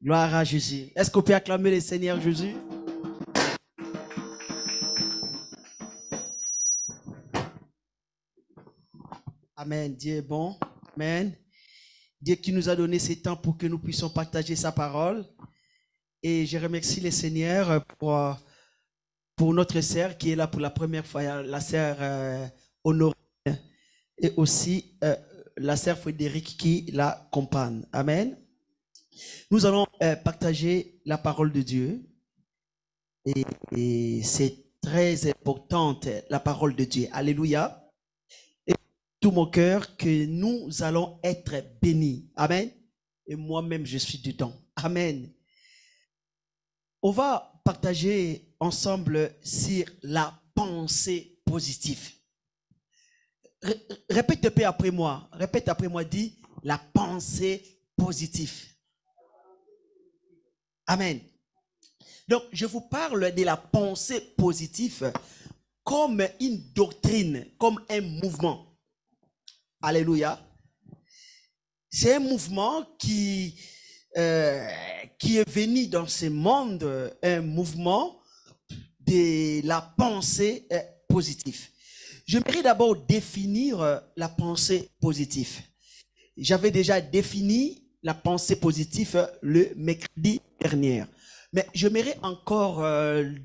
Gloire à Jésus. Est-ce qu'on peut acclamer le Seigneur Jésus? Amen. Dieu est bon. Amen. Dieu qui nous a donné ce temps pour que nous puissions partager sa parole. Et je remercie le Seigneur pour notre sœur qui est là pour la première fois, la sœur Honorine, et aussi la sœur Frédéric qui l'accompagne. Amen. Nous allons partager la parole de Dieu. Et c'est très importante, la parole de Dieu. Alléluia. Et tout mon cœur que nous allons être bénis. Amen. Et moi-même, je suis dedans. Amen. On va partager ensemble sur la pensée positive. Répète un peu après moi. Répète après moi, dis la pensée positive. Amen. Donc, je vous parle de la pensée positive comme une doctrine, comme un mouvement. Alléluia. C'est un mouvement qui est venu dans ce monde, un mouvement de la pensée positive. J'aimerais d'abord définir la pensée positive. J'avais déjà défini la pensée positive le mercredi dernier. Mais j'aimerais encore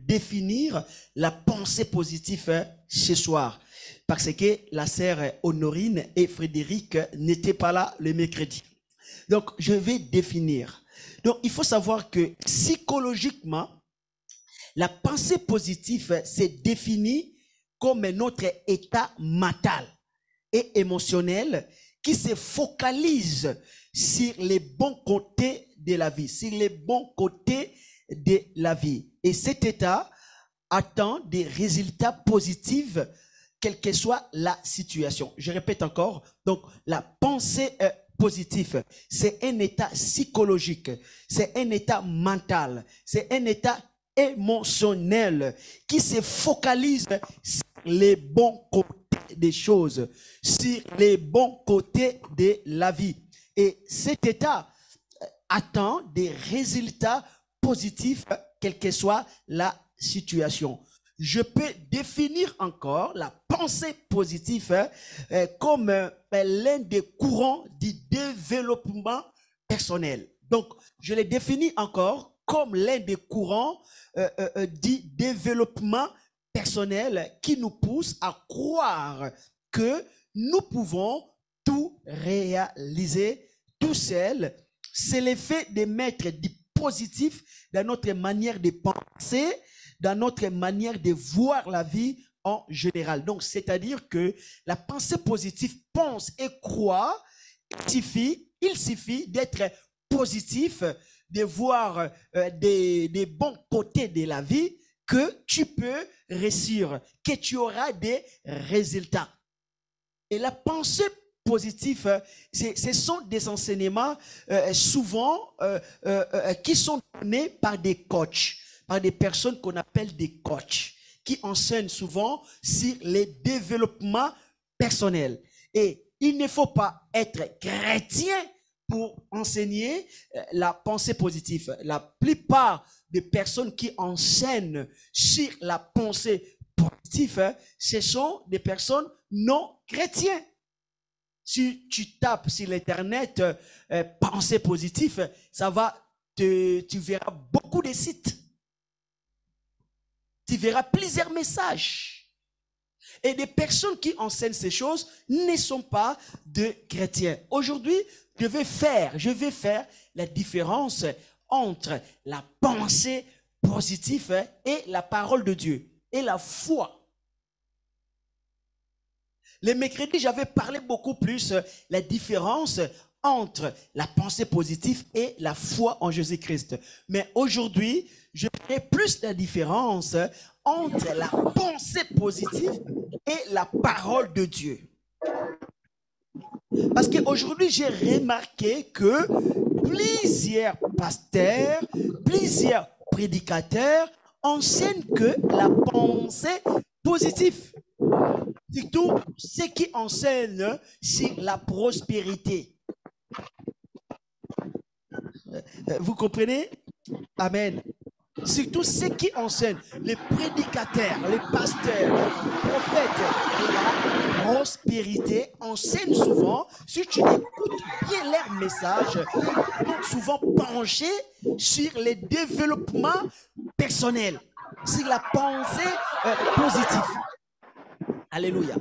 définir la pensée positive ce soir. Parce que la sœur Honorine et Frédéric n'étaient pas là le mercredi. Donc, je vais définir. Donc, il faut savoir que psychologiquement, la pensée positive c'est défini comme notre état mental et émotionnel qui se focalise sur les bons côtés de la vie, sur les bons côtés de la vie. Et cet état attend des résultats positifs, quelle que soit la situation. Je répète encore, donc la pensée positive, c'est un état psychologique, c'est un état mental, c'est un état émotionnel qui se focalise sur les bons côtés des choses, sur les bons côtés de la vie. Et cet état attend des résultats positifs, quelle que soit la situation. Je peux définir encore la pensée positive comme l'un des courants du développement personnel. Donc, je l'ai défini encore comme l'un des courants du développement personnel qui nous pousse à croire que nous pouvons tout réaliser tout seul. C'est l'effet de mettre du positif dans notre manière de penser, dans notre manière de voir la vie en général. Donc, c'est-à-dire que la pensée positive pense et croit, il suffit d'être positif, de voir des bons côtés de la vie, que tu peux réussir, que tu auras des résultats. Et la pensée positive, ce sont des enseignements souvent qui sont donnés par des coachs, par des personnes qu'on appelle des coachs, qui enseignent souvent sur le développement personnel. Et il ne faut pas être chrétien pour enseigner la pensée positive. La plupart des personnes qui enseignent sur la pensée positive, ce sont des personnes non chrétiennes. Si tu tapes sur l'internet pensée positive, tu verras beaucoup de sites. Tu verras plusieurs messages. Et des personnes qui enseignent ces choses ne sont pas de chrétiens. Aujourd'hui, je vais faire la différence entre la pensée positive et la parole de Dieu et la foi. Le mercredi, j'avais parlé beaucoup plus la différence entre la pensée positive et la foi en Jésus-Christ. Mais aujourd'hui, je ferai plus la différence entre la pensée positive et la parole de Dieu. Parce qu'aujourd'hui, j'ai remarqué que plusieurs pasteurs, plusieurs prédicateurs enseignent que la pensée positive. Surtout ceux qui enseignent sur la prospérité. Vous comprenez? Amen. Surtout ceux qui enseignent, les prédicateurs, les pasteurs, les prophètes de la prospérité enseignent souvent, si tu écoutes bien leur message, sont souvent penchés sur les développements personnels, sur la pensée positive. Alléluia.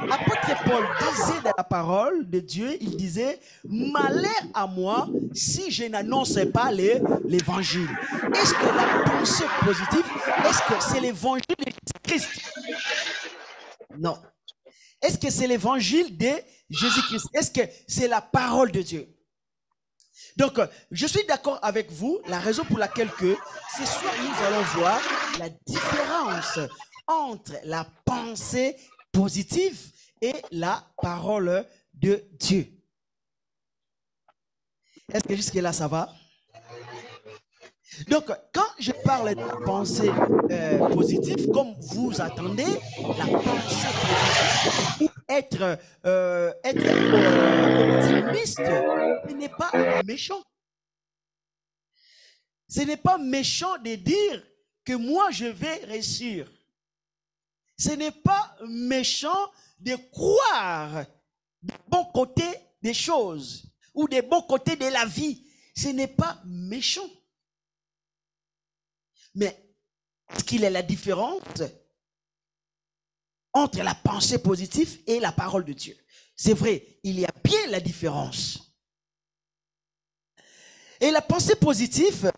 Apôtre Paul disait dans la parole de Dieu, il disait, malheur à moi si je n'annonce pas l'évangile. Est-ce que la pensée positive, est-ce que c'est l'évangile de Jésus-Christ? Non. Est-ce que c'est l'évangile de Jésus-Christ? Est-ce que c'est la parole de Dieu? Donc, je suis d'accord avec vous, la raison pour laquelle que ce soir, nous allons voir la différence entre la pensée positive et la parole de Dieu. Est-ce que jusque-là, ça va? Donc, quand je parle de la pensée positive, comme vous attendez, la pensée positive, ou être optimiste, ce n'est pas méchant. Ce n'est pas méchant de dire que moi, je vais réussir. Ce n'est pas méchant de croire des bons côtés des choses ou des bons côtés de la vie. Ce n'est pas méchant. Mais est-ce qu'il y a la différence entre la pensée positive et la parole de Dieu? C'est vrai, il y a bien la différence. Et la pensée positive,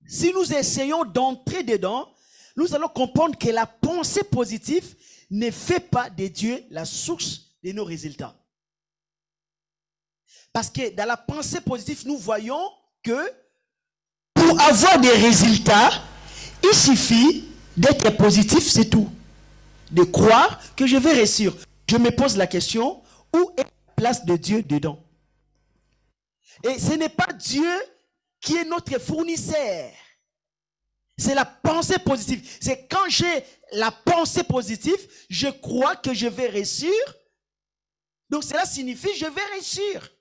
si nous essayons d'entrer dedans, nous allons comprendre que la pensée positive ne fait pas de Dieu la source de nos résultats. Parce que dans la pensée positive, nous voyons que pour avoir des résultats, il suffit d'être positif, c'est tout. De croire que je vais réussir. Je me pose la question, où est la place de Dieu dedans? Et ce n'est pas Dieu qui est notre fournisseur. C'est la pensée positive. C'est quand j'ai la pensée positive, je crois que je vais réussir. Donc cela signifie que je vais réussir.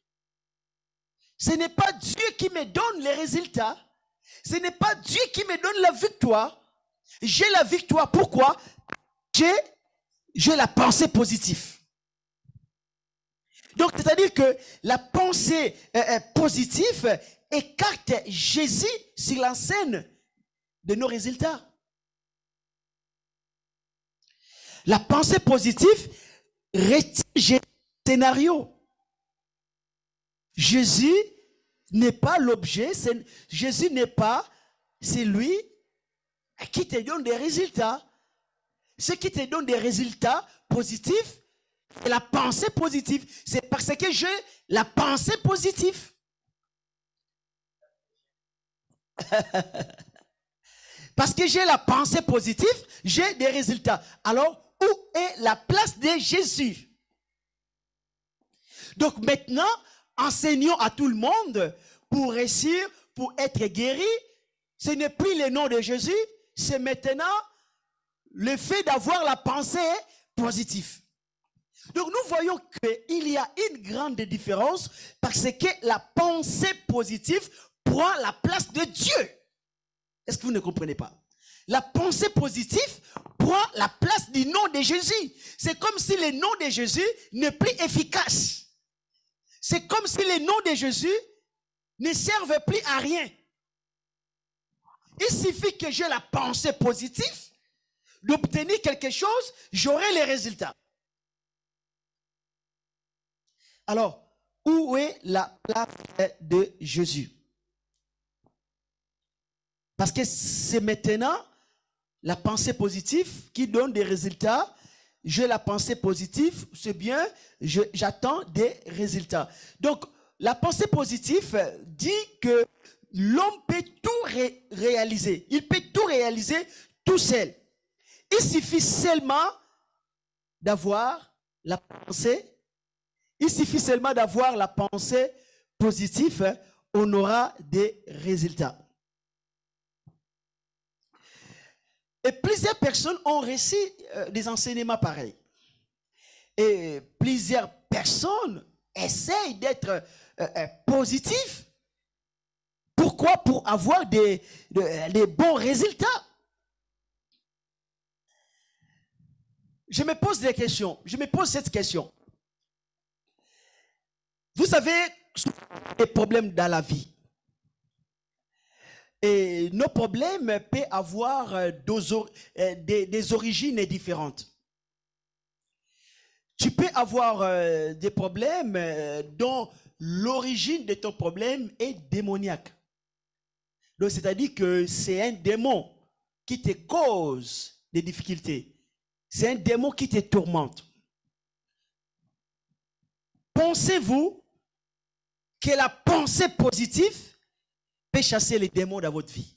Ce n'est pas Dieu qui me donne les résultats. Ce n'est pas Dieu qui me donne la victoire. J'ai la victoire. Pourquoi? J'ai la pensée positive. Donc, c'est-à-dire que la pensée positive écarte Jésus sur la scène de nos résultats. La pensée positive retire le scénario. Jésus n'est pas l'objet, Jésus n'est pas celui qui te donne des résultats. Ce qui te donne des résultats positifs, c'est la pensée positive. C'est parce que j'ai la pensée positive. Parce que j'ai la pensée positive, j'ai des résultats. Alors, où est la place de Jésus? Donc maintenant, enseignons à tout le monde pour réussir, pour être guéri. Ce n'est plus le nom de Jésus, c'est maintenant le fait d'avoir la pensée positive. Donc nous voyons qu'il y a une grande différence parce que la pensée positive prend la place de Dieu. Est-ce que vous ne comprenez pas? La pensée positive prend la place du nom de Jésus. C'est comme si le nom de Jésus n'est plus efficace. C'est comme si le nom de Jésus ne servait plus à rien. Il suffit que j'ai la pensée positive d'obtenir quelque chose, j'aurai les résultats. Alors, où est la place de Jésus? Parce que c'est maintenant la pensée positive qui donne des résultats. J'ai la pensée positive, c'est bien, j'attends des résultats. Donc, la pensée positive dit que l'homme peut tout réaliser. Il peut tout réaliser tout seul. Il suffit seulement d'avoir la pensée. Il suffit seulement d'avoir la pensée positive. On aura des résultats. Et plusieurs personnes ont reçu des enseignements pareils. Et plusieurs personnes essayent d'être positifs. quoi pour avoir des bons résultats. Je me pose des questions. Je me pose cette question. Vous savez, des problèmes dans la vie. Et nos problèmes peuvent avoir des origines différentes. Tu peux avoir des problèmes dont l'origine de ton problème est démoniaque. Donc, c'est-à-dire que c'est un démon qui te cause des difficultés. C'est un démon qui te tourmente. Pensez-vous que la pensée positive peut chasser les démons dans votre vie?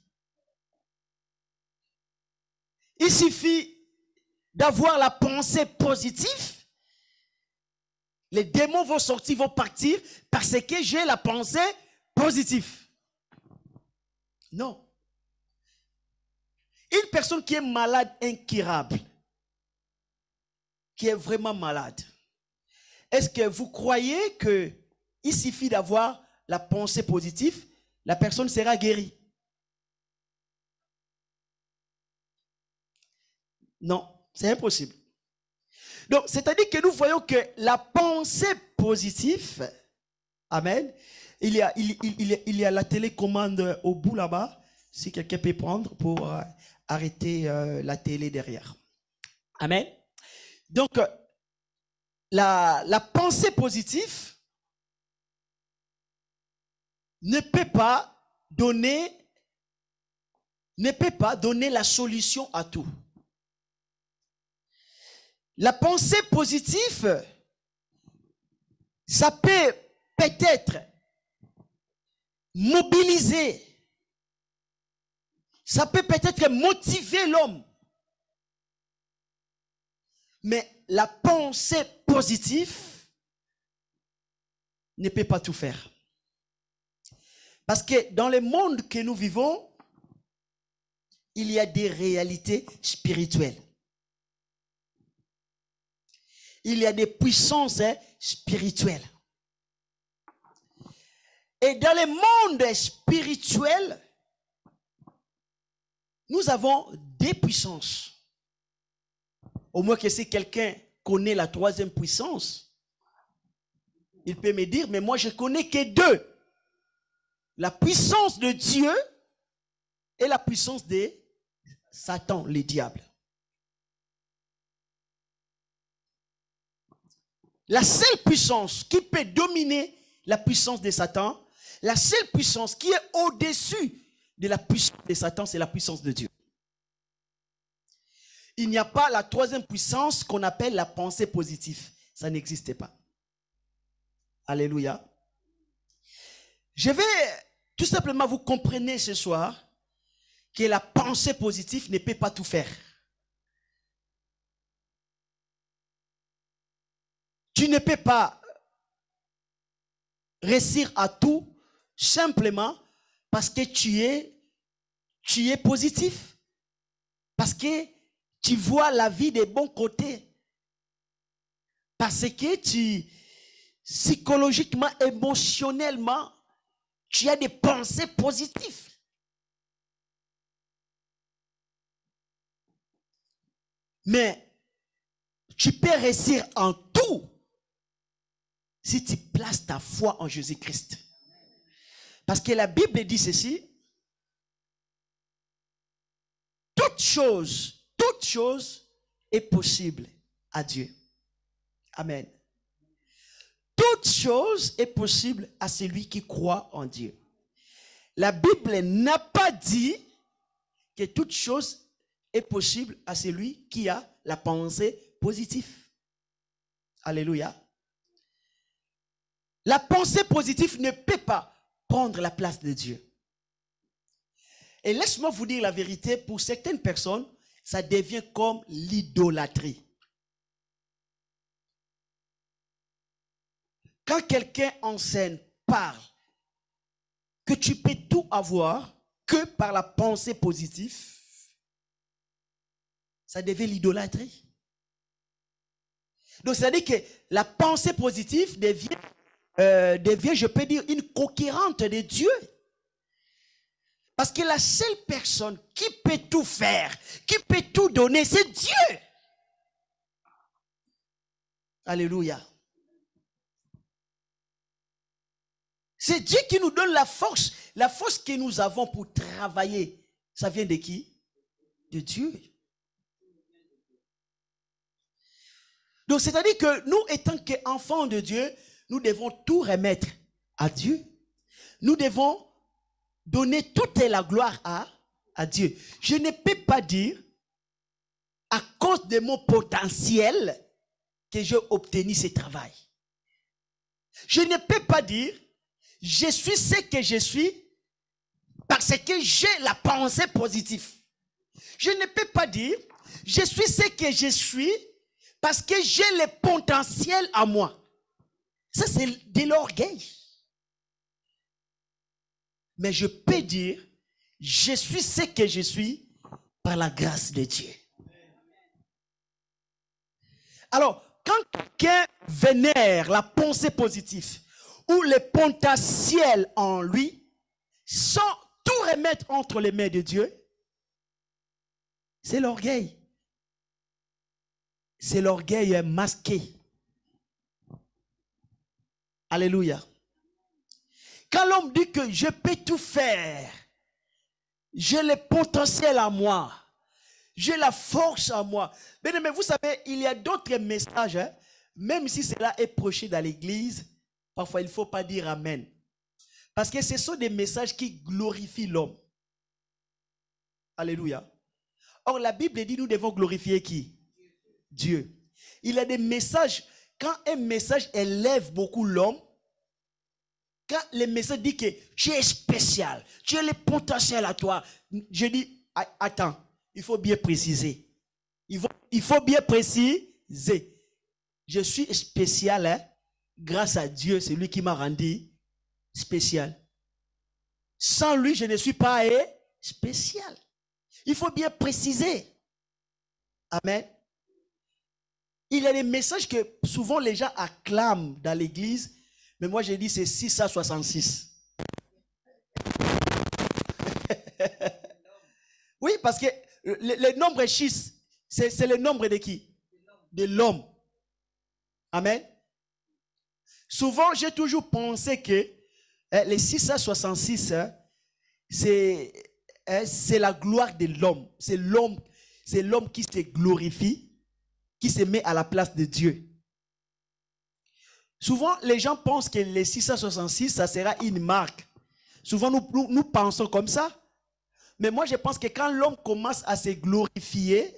Il suffit d'avoir la pensée positive. Les démons vont sortir, vont partir parce que j'ai la pensée positive. Non. Une personne qui est malade, incurable, qui est vraiment malade, est-ce que vous croyez qu'il suffit d'avoir la pensée positive, la personne sera guérie? Non, c'est impossible. Donc, c'est-à-dire que nous voyons que la pensée positive, amen, il y a la télécommande au bout là-bas, si quelqu'un peut prendre pour arrêter la télé derrière. Amen. Donc, la pensée positive ne peut pas donner la solution à tout. La pensée positive, ça peut peut-être mobiliser, ça peut peut-être motiver l'homme. Mais la pensée positive ne peut pas tout faire. Parce que dans le monde que nous vivons, il y a des réalités spirituelles. Il y a des puissances spirituelles. Et dans le monde spirituel, nous avons des puissances. Au moins que si quelqu'un connaît la troisième puissance, il peut me dire, mais moi je connais que deux. La puissance de Dieu et la puissance de Satan, le diable. La seule puissance qui peut dominer la puissance de Satan, la seule puissance qui est au-dessus de la puissance de Satan, c'est la puissance de Dieu. Il n'y a pas la troisième puissance qu'on appelle la pensée positive. Ça n'existe pas. Alléluia. Je vais tout simplement vous comprendre ce soir que la pensée positive ne peut pas tout faire. Tu ne peux pas réussir à tout simplement parce que tu es positif. Parce que tu vois la vie des bons côtés. Parce que psychologiquement, émotionnellement, tu as des pensées positives. Mais tu peux réussir en tout si tu places ta foi en Jésus-Christ. Parce que la Bible dit ceci. Toute chose est possible à Dieu. Amen. Toute chose est possible à celui qui croit en Dieu. La Bible n'a pas dit que toute chose est possible à celui qui a la pensée positive. Alléluia. La pensée positive ne peut pas prendre la place de Dieu. Et laisse-moi vous dire la vérité, pour certaines personnes, ça devient comme l'idolâtrie. Quand quelqu'un enseigne, parle, que tu peux tout avoir que par la pensée positive, ça devient l'idolâtrie. Donc, c'est-à-dire que la pensée positive devient, je peux dire, une conquérante de Dieu. Parce que la seule personne qui peut tout faire, qui peut tout donner, c'est Dieu. Alléluia. C'est Dieu qui nous donne la force que nous avons pour travailler. Ça vient de qui? De Dieu. Donc, c'est-à-dire que nous, étant qu'enfants de Dieu, nous devons tout remettre à Dieu. Nous devons donner toute la gloire à Dieu. Je ne peux pas dire, à cause de mon potentiel, que j'ai obtenu ce travail. Je ne peux pas dire, je suis ce que je suis parce que j'ai la pensée positive. Je ne peux pas dire, je suis ce que je suis parce que j'ai le potentiel à moi. Ça, c'est de l'orgueil. Mais je peux dire, je suis ce que je suis par la grâce de Dieu. Alors, quand quelqu'un vénère la pensée positive ou le potentiel en lui, sans tout remettre entre les mains de Dieu, c'est l'orgueil. C'est l'orgueil masqué. Alléluia. Quand l'homme dit que je peux tout faire, j'ai le potentiel à moi, j'ai la force à moi. Mais vous savez, il y a d'autres messages, hein, même si cela est prêché dans l'église, parfois il ne faut pas dire amen. Parce que ce sont des messages qui glorifient l'homme. Alléluia. Or, la Bible dit nous devons glorifier qui? Dieu. Il y a des messages, quand un message élève beaucoup l'homme, quand le message dit que tu es spécial, tu as le potentiel à toi, je dis, attends, il faut bien préciser. Il faut bien préciser. Je suis spécial, hein, grâce à Dieu, c'est lui qui m'a rendu spécial. Sans lui, je ne suis pas spécial. Il faut bien préciser. Amen. Il y a des messages que souvent les gens acclament dans l'église, mais moi je dis c'est 666. Oui, parce que le nombre 6, c'est le nombre de qui? De l'homme. Amen. Souvent, j'ai toujours pensé que les 666, c'est la gloire de l'homme. C'est l'homme qui se glorifie, qui se met à la place de Dieu. Souvent, les gens pensent que les 666, ça sera une marque. Souvent, nous pensons comme ça. Mais moi, je pense que quand l'homme commence à se glorifier,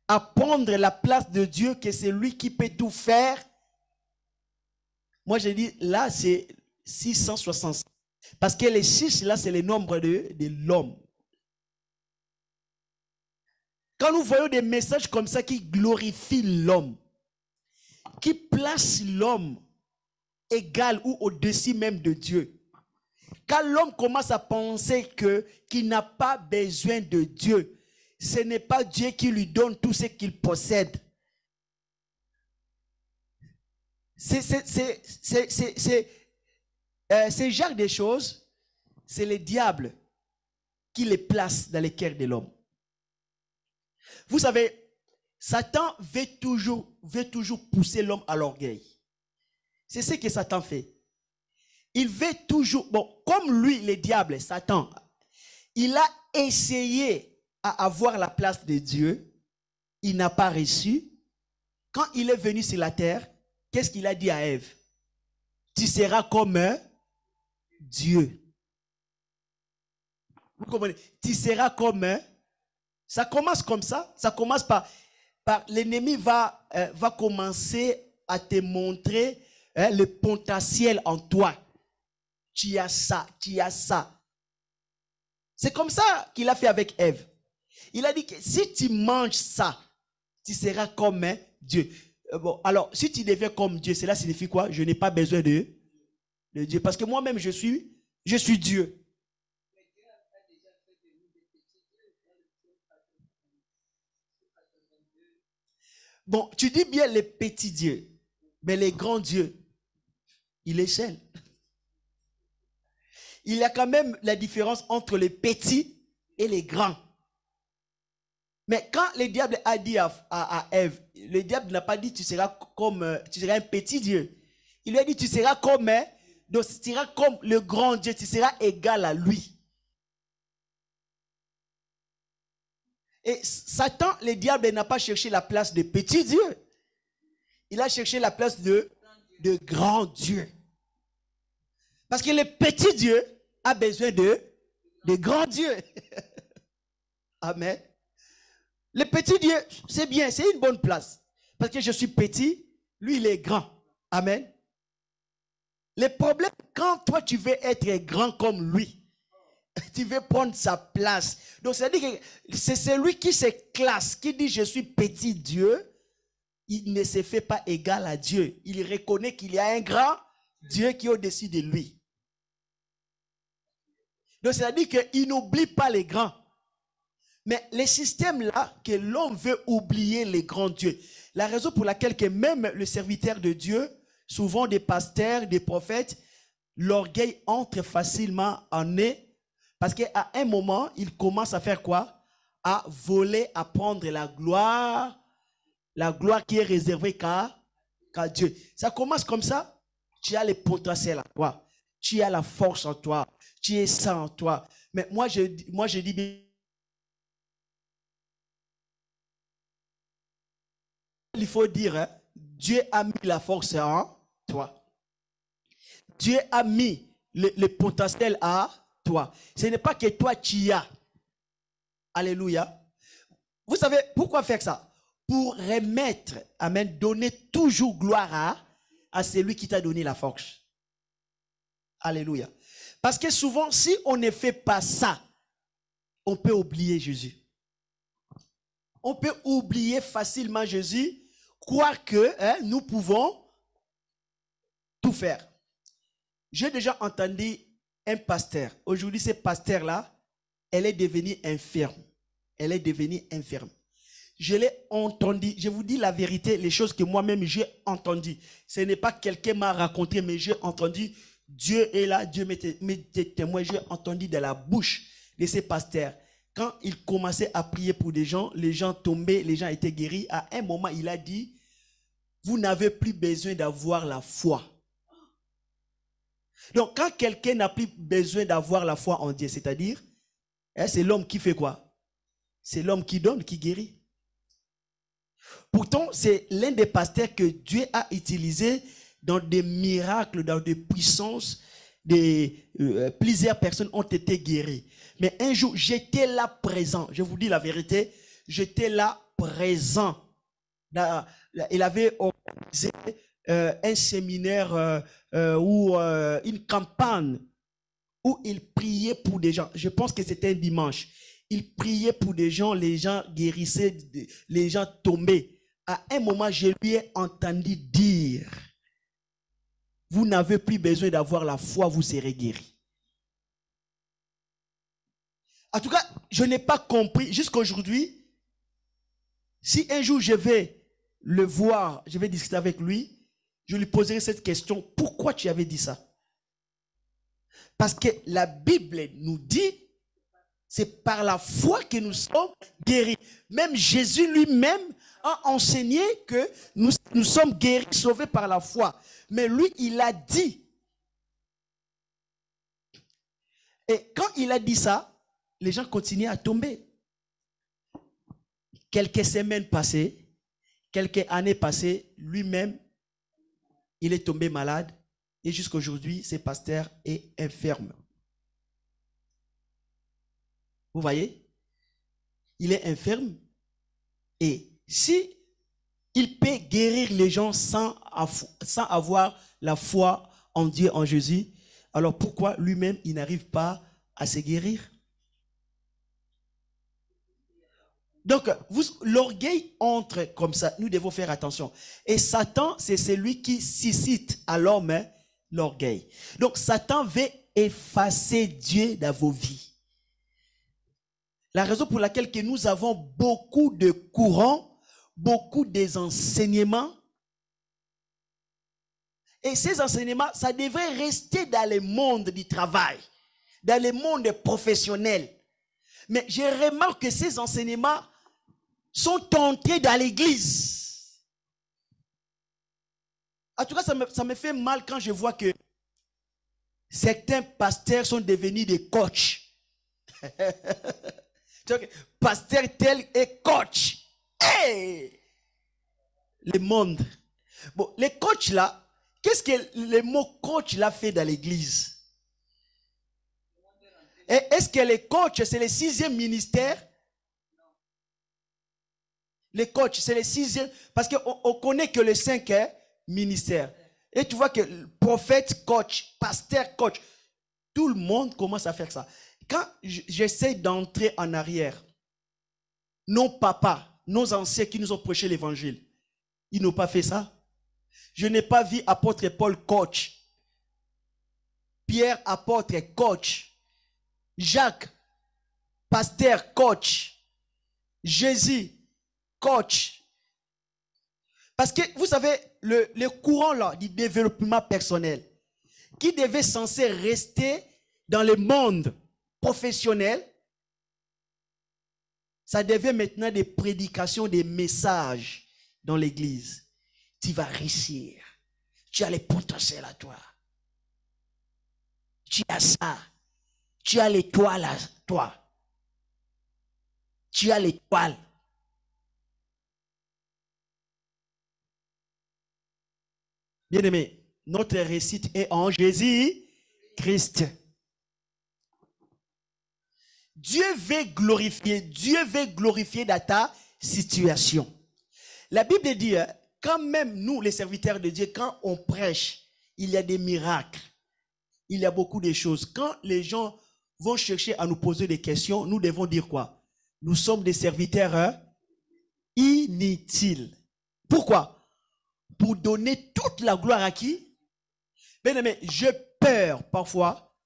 à prendre la place de Dieu, que c'est lui qui peut tout faire, moi, je dis, là, c'est 666. Parce que les 6, là, c'est le nombre de l'homme. Quand nous voyons des messages comme ça qui glorifient l'homme, qui placent l'homme égal ou au-dessus même de Dieu, quand l'homme commence à penser qu'il n'a pas besoin de Dieu, ce n'est pas Dieu qui lui donne tout ce qu'il possède. Ce genre de choses, c'est le diable qui les place dans les cœurs de l'homme. Vous savez, Satan veut toujours pousser l'homme à l'orgueil. C'est ce que Satan fait. Il veut toujours, bon, comme lui, le diable, Satan, il a essayé à avoir la place de Dieu. Il n'a pas reçu. Quand il est venu sur la terre, qu'est-ce qu'il a dit à Ève? Tu seras comme un Dieu. Vous comprenez? Tu seras comme un. Ça commence comme ça. Ça commence par l'ennemi va commencer à te montrer le potentiel en toi. Tu as ça, tu as ça. C'est comme ça qu'il a fait avec Ève. Il a dit que si tu manges ça, tu seras comme un Dieu. Bon, alors, si tu deviens comme Dieu, cela signifie quoi? Je n'ai pas besoin de Dieu. Parce que moi-même, je suis Dieu. Bon, tu dis bien les petits dieux, mais les grands dieux, il est seul. il y a quand même la différence entre les petits et les grands. Mais quand le diable a dit à Ève, le diable n'a pas dit tu seras un petit Dieu. Il lui a dit tu seras comme le grand Dieu, tu seras égal à lui. Et Satan, le diable, n'a pas cherché la place de petit Dieu. Il a cherché la place de grand Dieu. Parce que le petit Dieu a besoin de grand Dieu. Amen. Le petit Dieu, c'est bien, c'est une bonne place. Parce que je suis petit, lui il est grand. Amen. Le problème, quand toi tu veux être grand comme lui, tu veux prendre sa place. Donc c'est-à-dire que c'est celui qui se classe, qui dit je suis petit Dieu, il ne se fait pas égal à Dieu. Il reconnaît qu'il y a un grand Dieu qui est au-dessus de lui. Donc c'est-à-dire qu'il n'oublie pas les grands. Mais les systèmes-là, que l'homme veut oublier les grands dieux. La raison pour laquelle que même le serviteur de Dieu, souvent des pasteurs, des prophètes, l'orgueil entre facilement en eux. Parce qu'à un moment, il commence à faire quoi? À voler, à prendre la gloire qui est réservée qu'à Dieu. Ça commence comme ça. Tu as le potentiel en toi. Tu as la force en toi. Tu es ça en toi. Mais moi, je dis bien, il faut dire, hein, Dieu a mis la force en toi. Dieu a mis le potentiel à toi. Ce n'est pas que toi tu y as. Alléluia. Vous savez pourquoi faire ça? Pour remettre, amen, donner toujours gloire à celui qui t'a donné la force. Alléluia. Parce que souvent, si on ne fait pas ça, on peut oublier Jésus. On peut oublier facilement Jésus, quoique nous pouvons tout faire. J'ai déjà entendu un pasteur. Aujourd'hui, ce pasteur-là, elle est devenue infirme. Elle est devenue infirme. Je l'ai entendu. Je vous dis la vérité, les choses que moi-même j'ai entendues. Ce n'est pas quelqu'un m'a raconté, mais j'ai entendu. Dieu est là, Dieu m'était témoin. J'ai entendu de la bouche de ces pasteurs. Quand il commençait à prier pour des gens, les gens tombaient, les gens étaient guéris. À un moment, il a dit, vous n'avez plus besoin d'avoir la foi. Donc, quand quelqu'un n'a plus besoin d'avoir la foi en Dieu, c'est-à-dire, c'est l'homme qui fait quoi? C'est l'homme qui donne, qui guérit. Pourtant, c'est l'un des pasteurs que Dieu a utilisé dans des miracles, dans des puissances. Plusieurs personnes ont été guéries. Mais un jour, j'étais là présent. Je vous dis la vérité, j'étais là présent. Il avait organisé un séminaire ou une campagne où il priait pour des gens. Je pense que c'était un dimanche. Il priait pour des gens, les gens guérissaient, les gens tombaient. À un moment, je lui ai entendu dire, vous n'avez plus besoin d'avoir la foi, vous serez guéris. En tout cas, je n'ai pas compris jusqu'à aujourd'hui. Si un jour je vais le voir, je vais discuter avec lui, je lui poserai cette question, pourquoi tu avais dit ça? Parce que la Bible nous dit, c'est par la foi que nous sommes guéris. Même Jésus lui-même a enseigné que nous sommes guéris, sauvés par la foi. Mais lui, il a dit. Et quand il a dit ça, les gens continuaient à tomber. Quelques semaines passées, quelques années passées, lui-même, il est tombé malade. Et jusqu'à aujourd'hui, ce pasteur est infirme. Vous voyez? Il est infirme. Et si il peut guérir les gens sans avoir la foi en Dieu, en Jésus, alors pourquoi lui-même, il n'arrive pas à se guérir? Donc, l'orgueil entre comme ça. Nous devons faire attention. Et Satan, c'est celui qui suscite à l'homme l'orgueil. Donc, Satan veut effacer Dieu dans vos vies. La raison pour laquelle que nous avons beaucoup de courants, beaucoup des enseignements. Et ces enseignements, ça devrait rester dans le monde du travail. dans le monde professionnel. Mais je remarque que ces enseignements sont entrés dans l'église. En tout cas, ça me fait mal quand je vois que certains pasteurs sont devenus des coachs. Pasteur tel est coach. Hey! Le monde. Bon, les coachs là, qu'est-ce que le mot coach là fait dans l'église? Est-ce que les coachs, c'est le 6e ministère? Les coachs, c'est le 6e. Parce qu'on connaît que le 5e ministère. Et tu vois que prophète, coach, pasteur, coach, tout le monde commence à faire ça. Quand j'essaie d'entrer en arrière, nos papas, nos anciens qui nous ont prêché l'évangile, ils n'ont pas fait ça. Je n'ai pas vu apôtre Paul coach, Pierre apôtre coach, Jacques pasteur coach, Jésus coach. Parce que vous savez, le courant là du développement personnel, qui devait censé rester dans le monde professionnel, ça devient maintenant des prédications, des messages dans l'église. Tu vas réussir. Tu as les potentiels à toi. Tu as ça. Tu as l'étoile à toi. Tu as l'étoile. Bien-aimé, notre réussite est en Jésus-Christ. Dieu veut glorifier dans ta situation. La Bible dit, quand même nous, les serviteurs de Dieu, quand on prêche, il y a des miracles. Il y a beaucoup de choses. Quand les gens vont chercher à nous poser des questions, nous devons dire quoi? Nous sommes des serviteurs inutiles. Pourquoi? Pour donner toute la gloire à qui? Bien-aimé, j'ai peur parfois,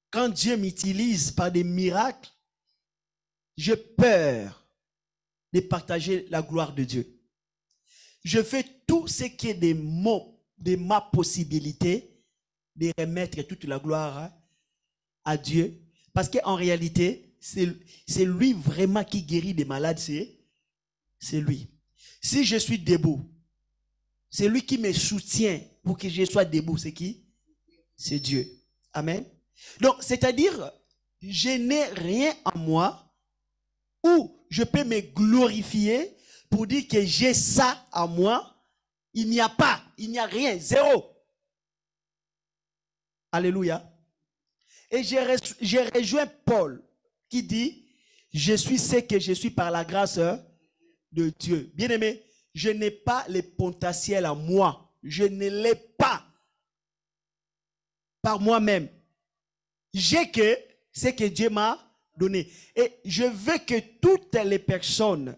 quand Dieu m'utilise par des miracles, j'ai peur de partager la gloire de Dieu. Je fais tout ce qui est de ma possibilité de remettre toute la gloire à Dieu. Parce qu'en réalité, c'est lui vraiment qui guérit des malades, c'est lui. Si je suis debout, c'est lui qui me soutient pour que je sois debout. C'est qui? C'est Dieu. Amen. Donc, c'est-à-dire, je n'ai rien en moi où je peux me glorifier pour dire que j'ai ça en moi. Il n'y a pas, il n'y a rien, zéro. Alléluia. Et j'ai rejoint Paul qui dit, je suis ce que je suis par la grâce de Dieu. Bien-aimé, je n'ai pas le potentiel en moi. Je ne l'ai pas par moi-même. J'ai que ce que Dieu m'a donné. Et je veux que toutes les personnes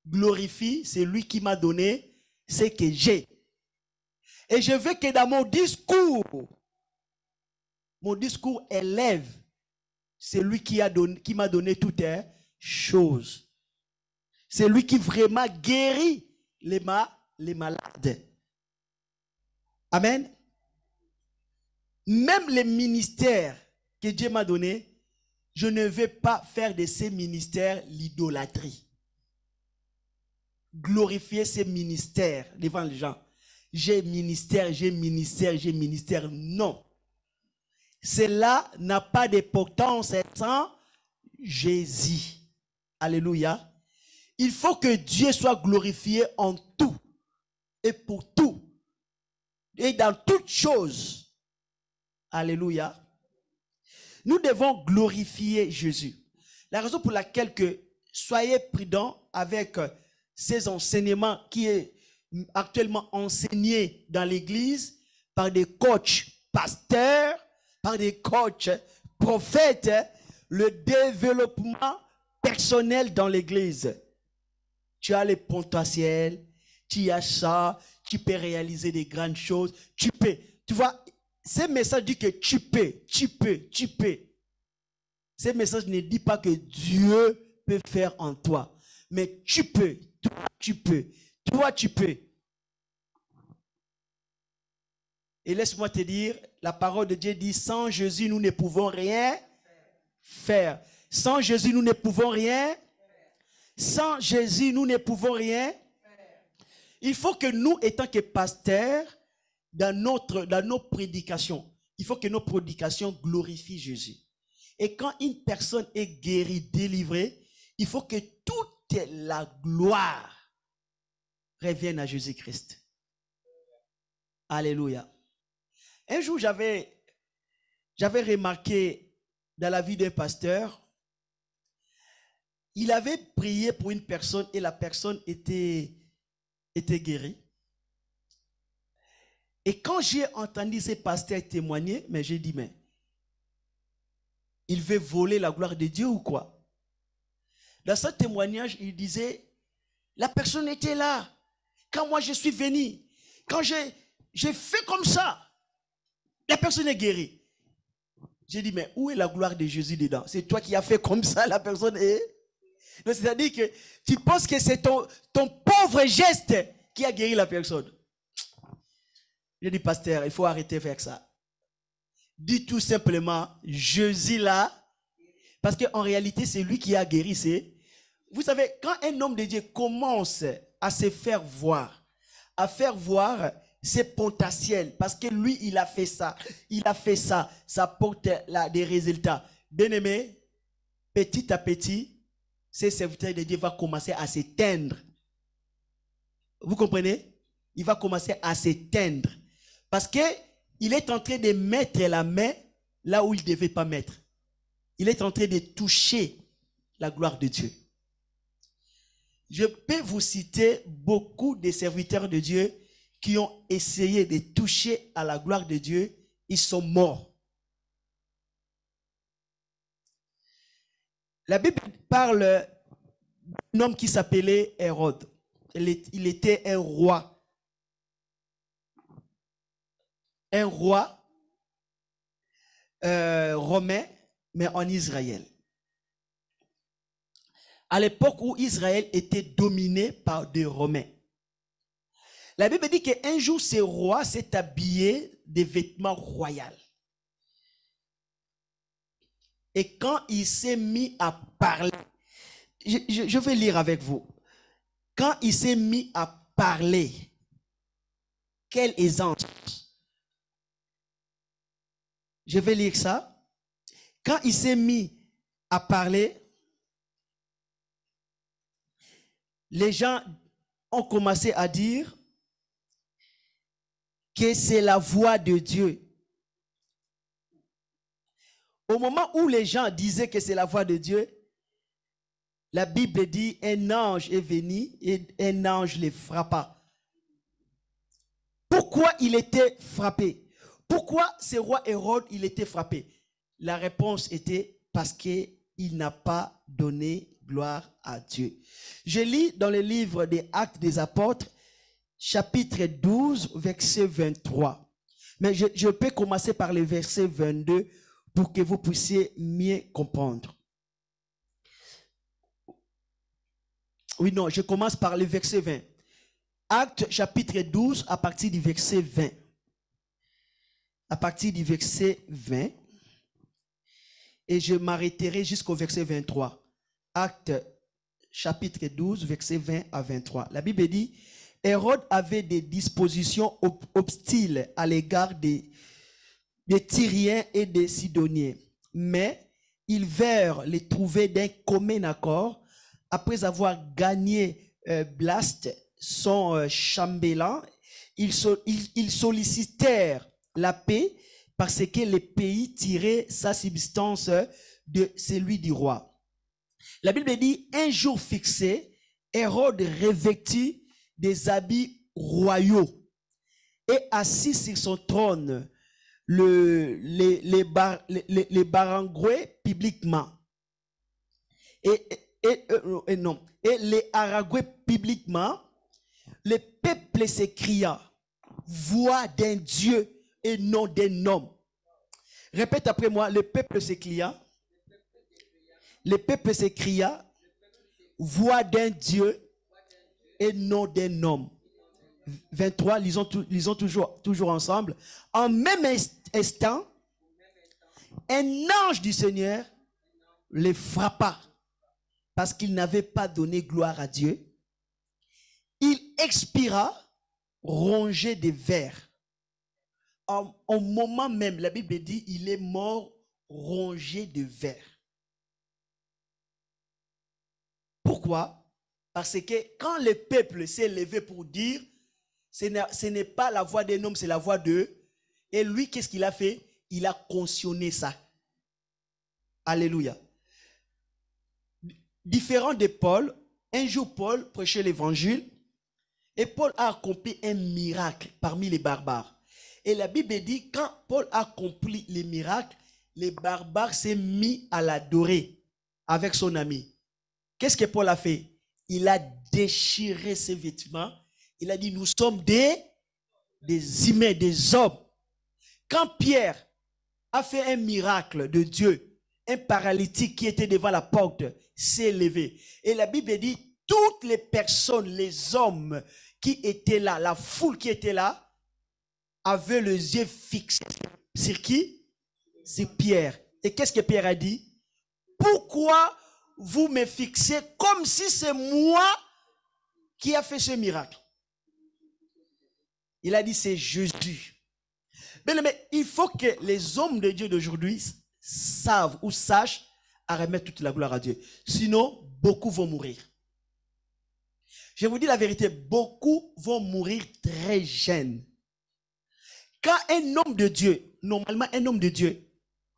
glorifient celui qui m'a donné ce que j'ai. Et je veux que dans mon discours élève celui qui m'a donné toutes choses. C'est lui qui vraiment guérit les malades. Amen. Même les ministères que Dieu m'a donnés, je ne veux pas faire de ces ministères l'idolâtrie. Glorifier ces ministères devant les gens. J'ai ministère. Non. Cela n'a pas d'importance sans Jésus. Alléluia. Il faut que Dieu soit glorifié en tout et pour tout et dans toutes choses. Alléluia. Nous devons glorifier Jésus. La raison pour laquelle soyez prudents avec ces enseignements qui est actuellement enseigné dans l'église par des coachs pasteurs, par des coachs prophètes, le développement personnel dans l'église. Tu as le potentiel, tu as ça, tu peux réaliser des grandes choses, tu peux. Tu vois, ce message dit que tu peux. Ce message ne dit pas que Dieu peut faire en toi, mais tu peux, toi tu peux. Et laisse-moi te dire, la parole de Dieu dit, sans Jésus, nous ne pouvons rien faire. Sans Jésus, nous ne pouvons rien. Sans Jésus, nous ne pouvons rien. Il faut que nous, étant que pasteurs, dans nos prédications, il faut que nos prédications glorifient Jésus. Et quand une personne est guérie, délivrée, il faut que toute la gloire revienne à Jésus-Christ. Alléluia. Un jour, j'avais remarqué dans la vie d'un pasteur, il avait prié pour une personne et la personne était guérie. Et quand j'ai entendu ces pasteurs témoigner, mais j'ai dit, mais il veut voler la gloire de Dieu ou quoi? Dans ce témoignage, il disait, la personne était là. Quand moi je suis venu, quand j'ai fait comme ça, la personne est guérie. J'ai dit, mais où est la gloire de Jésus dedans? C'est toi qui as fait comme ça, la personne est... C'est-à-dire que tu penses que c'est ton pauvre geste qui a guéri la personne. J'ai dit, pasteur, il faut arrêter de faire ça. Dis tout simplement, Jésus là, parce qu'en réalité, c'est lui qui a guéri. Vous savez, quand un homme de Dieu commence à se faire voir, c'est potentiel, parce que lui, il a fait ça, ça porte là des résultats. Bien aimé, petit à petit, ces serviteurs de Dieu vont commencer à s'éteindre. Vous comprenez? Il va commencer à s'éteindre. Parce qu'il est en train de mettre la main là où il ne devait pas mettre. Il est en train de toucher la gloire de Dieu. Je peux vous citer beaucoup de serviteurs de Dieu qui ont essayé de toucher à la gloire de Dieu. Ils sont morts. La Bible parle d'un homme qui s'appelait Hérode. Il était un roi. Un roi romain, mais en Israël. À l'époque où Israël était dominé par des Romains. La Bible dit qu'un jour, ce roi s'est habillé des vêtements royaux. Et quand il s'est mis à parler, je vais lire avec vous. Quand il s'est mis à parler, quelle aisance. Je vais lire ça. Quand il s'est mis à parler, les gens ont commencé à dire que c'est la voix de Dieu. Au moment où les gens disaient que c'est la voix de Dieu, la Bible dit un ange est venu et un ange les frappa. Pourquoi il était frappé? Pourquoi ce roi Hérode il était frappé? La réponse était parce qu'il n'a pas donné gloire à Dieu. Je lis dans le livre des Actes des Apôtres, chapitre 12, verset 23. Mais je peux commencer par le verset 22 pour que vous puissiez mieux comprendre. Oui, non, je commence par le verset 20. Actes chapitre 12 à partir du verset 20. À partir du verset 20. Et je m'arrêterai jusqu'au verset 23. Actes chapitre 12, verset 20 à 23. La Bible dit, Hérode avait des dispositions hostiles à l'égard des Tyriens et des Sidoniens. Mais ils vinrent les trouver d'un commun accord après avoir gagné Blaste, son chambellan. Ils sollicitèrent la paix parce que le pays tirait sa substance de celui du roi. La Bible dit, un jour fixé, Hérode revêtit des habits royaux et assis sur son trône, les barangouait publiquement. Et les haragouait publiquement. Le peuple s'écria, voix d'un Dieu et non d'un homme. Répète après moi, le peuple s'écria. Le peuple s'écria, voix d'un Dieu et non d'un homme. 23, lisons toujours ensemble. En même instant, un ange du Seigneur les frappa parce qu'il n'avait pas donné gloire à Dieu. Il expira rongé de vers. Au moment même, la Bible dit, il est mort rongé de vers. Pourquoi? Parce que quand le peuple s'est levé pour dire, ce n'est pas la voix d'un homme, c'est la voix d'eux. Et lui, qu'est-ce qu'il a fait? Il a cautionné ça. Alléluia. Différent de Paul, un jour Paul prêchait l'évangile et Paul a accompli un miracle parmi les barbares. Et la Bible dit, quand Paul a accompli les miracles, les barbares s'est mis à l'adorer avec son ami. Qu'est-ce que Paul a fait? Il a déchiré ses vêtements. Il a dit, nous sommes des humains, des hommes. Quand Pierre a fait un miracle de Dieu, un paralytique qui était devant la porte s'est levé. Et la Bible dit, toutes les personnes, les hommes qui étaient là, la foule qui était là, avaient les yeux fixés sur qui? C'est Pierre. Et qu'est-ce que Pierre a dit? Pourquoi vous me fixez comme si c'est moi qui a fait ce miracle? Il a dit, c'est Jésus. Mais il faut que les hommes de Dieu d'aujourd'hui savent ou sachent à remettre toute la gloire à Dieu. Sinon, beaucoup vont mourir. Je vous dis la vérité, beaucoup vont mourir très jeunes. Quand un homme de Dieu, normalement un homme de Dieu,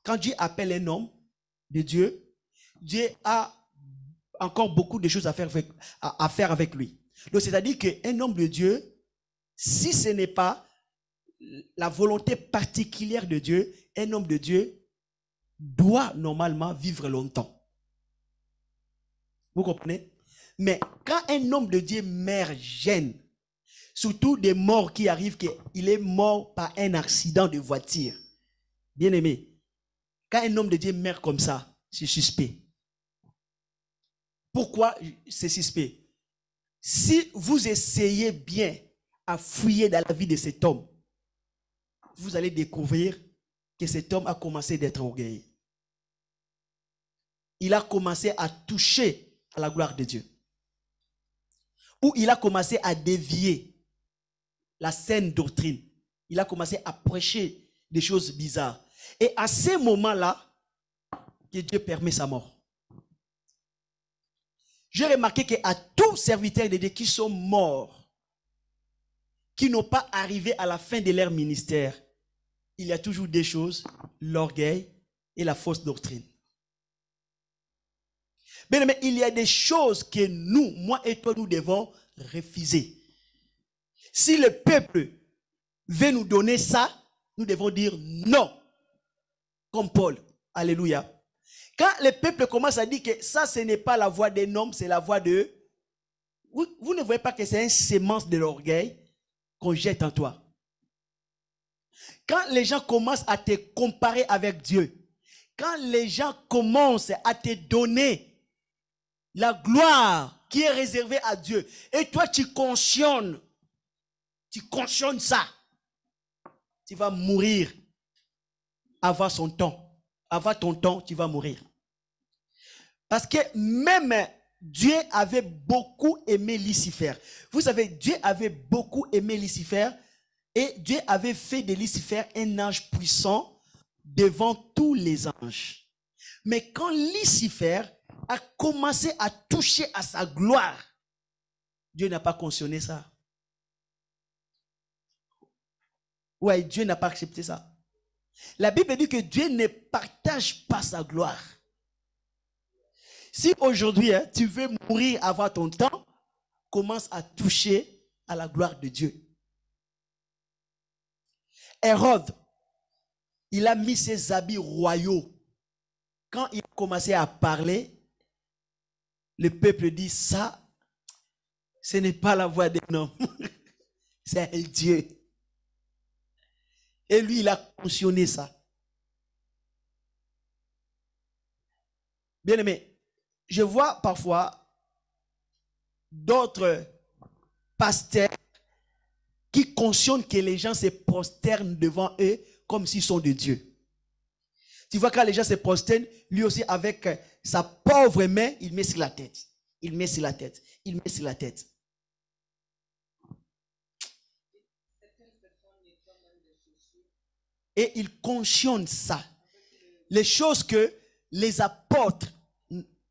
quand Dieu appelle un homme de Dieu, Dieu a encore beaucoup de choses à faire avec lui. Donc c'est-à-dire qu'un homme de Dieu, si ce n'est pas la volonté particulière de Dieu, un homme de Dieu doit normalement vivre longtemps. Vous comprenez? Mais quand un homme de Dieu meurt jeune, surtout des morts qui arrivent, qu'il est mort par un accident de voiture. Bien aimé, quand un homme de Dieu meurt comme ça, c'est suspect. Pourquoi c'est suspect? Si vous essayez bien à fouiller dans la vie de cet homme, vous allez découvrir que cet homme a commencé d'être orgueilleux. Il a commencé à toucher à la gloire de Dieu. Ou il a commencé à dévier la saine doctrine. Il a commencé à prêcher des choses bizarres. Et à ce moment-là, que Dieu permet sa mort. J'ai remarqué qu'à tous serviteurs de Dieu qui sont morts, qui n'ont pas arrivé à la fin de leur ministère, il y a toujours des choses, l'orgueil et la fausse doctrine. Mais il y a des choses que nous, moi et toi, nous devons refuser. Si le peuple veut nous donner ça, nous devons dire non. Comme Paul. Alléluia. Quand le peuple commence à dire que ça, ce n'est pas la voix d'un homme, c'est la voix de... Vous ne voyez pas que c'est une sémence de l'orgueil qu'on jette en toi. Quand les gens commencent à te comparer avec Dieu, quand les gens commencent à te donner la gloire qui est réservée à Dieu, et toi tu cautionnes ça, tu vas mourir avant son temps. Avant ton temps, tu vas mourir. Parce que même Dieu avait beaucoup aimé Lucifer. Vous savez, Dieu avait beaucoup aimé Lucifer et Dieu avait fait de Lucifer un ange puissant devant tous les anges. Mais quand Lucifer a commencé à toucher à sa gloire, Dieu n'a pas cautionné ça. Ouais, Dieu n'a pas accepté ça. La Bible dit que Dieu ne partage pas sa gloire. Si aujourd'hui, tu veux mourir avant ton temps, commence à toucher à la gloire de Dieu. Hérode, il a mis ses habits royaux. Quand il a commencé à parler, le peuple dit ça, ce n'est pas la voix d'un homme, c'est Dieu. Et lui, il a cautionné ça. Bien aimé, je vois parfois d'autres pasteurs qui cautionnent que les gens se prosternent devant eux comme s'ils sont de Dieu. Tu vois, quand les gens se prosternent, lui aussi, avec sa pauvre main, il met sur la tête. Il met sur la tête. Il met sur la tête. Et il cautionne ça. Les choses que les apôtres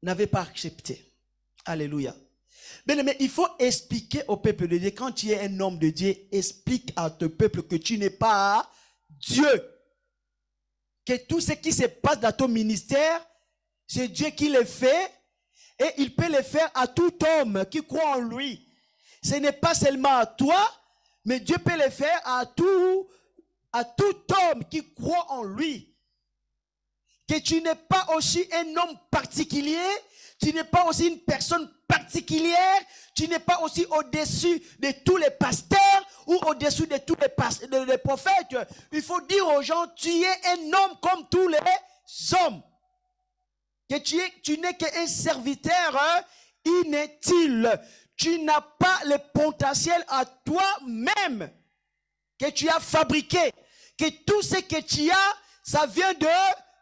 n'avaient pas acceptées. Alléluia. Mais il faut expliquer au peuple de Dieu, quand tu es un homme de Dieu, explique à ton peuple que tu n'es pas Dieu. Que tout ce qui se passe dans ton ministère, c'est Dieu qui le fait et il peut le faire à tout homme qui croit en lui. Ce n'est pas seulement à toi, mais Dieu peut le faire à tout homme qui croit en lui. Que tu n'es pas aussi un homme particulier, tu n'es pas aussi une personne particulière, tu n'es pas aussi au-dessus de tous les pasteurs ou au-dessus de tous les prophètes. Il faut dire aux gens, tu es un homme comme tous les hommes. Que tu n'es qu'un serviteur inutile. Tu n'as pas le potentiel à toi-même que tu as fabriqué. Que tout ce que tu as, ça vient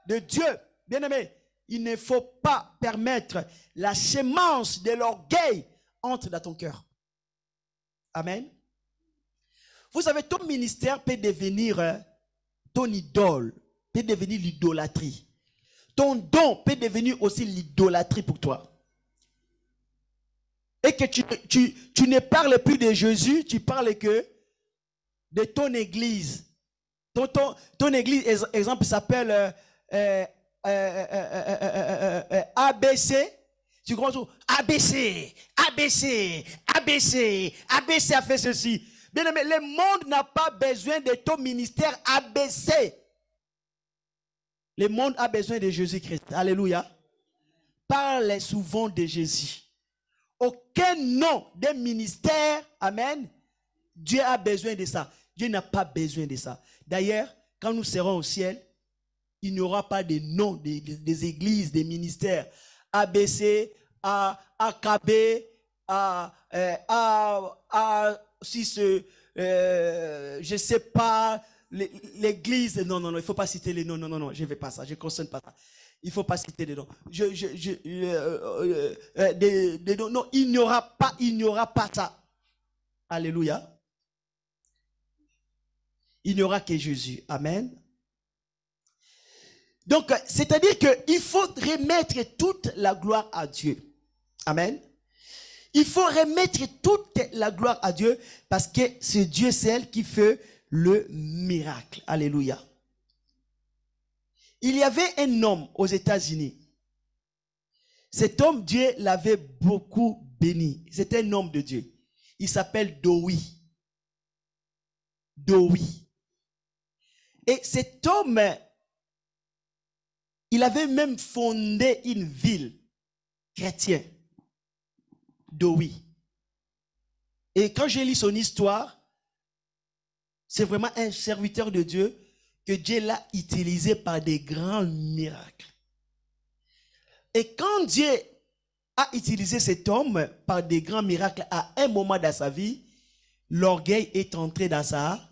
de Dieu. Bien-aimé, il ne faut pas permettre la sémence de l'orgueil entre dans ton cœur. Amen. Vous savez, ton ministère peut devenir ton idole, peut devenir l'idolâtrie. Ton don peut devenir aussi l'idolâtrie pour toi. Et que tu ne parles plus de Jésus, tu parles que de ton église. Ton église, exemple, s'appelle ABC. Tu crois tout? ABC, ABC, ABC, ABC a fait ceci. Bien aimé, le monde n'a pas besoin de ton ministère ABC. Le monde a besoin de Jésus-Christ. Alléluia. Parle souvent de Jésus. Aucun nom de ministère, amen, Dieu a besoin de ça. Dieu n'a pas besoin de ça. D'ailleurs, quand nous serons au ciel, il n'y aura pas de nom des églises, des ministères. ABC, AKB, je ne sais pas, l'église. Non, il ne faut pas citer les noms. Non, je ne vais pas ça. Je ne cautionne pas ça. Il ne faut pas citer les noms. Non, il n'y aura pas ça. Alléluia. Il n'y aura que Jésus. Amen. Donc, c'est-à-dire qu'il faut remettre toute la gloire à Dieu. Amen. Il faut remettre toute la gloire à Dieu parce que c'est Dieu seul qui fait le miracle. Alléluia. Il y avait un homme aux États-Unis. Cet homme, Dieu l'avait beaucoup béni. C'était un homme de Dieu. Il s'appelle Dowie. Dowie. Et cet homme, il avait même fondé une ville chrétienne. Dowie. Et quand j'ai lu son histoire, c'est vraiment un serviteur de Dieu que Dieu l'a utilisé par des grands miracles. Et quand Dieu a utilisé cet homme par des grands miracles à un moment dans sa vie, l'orgueil est entré dans sa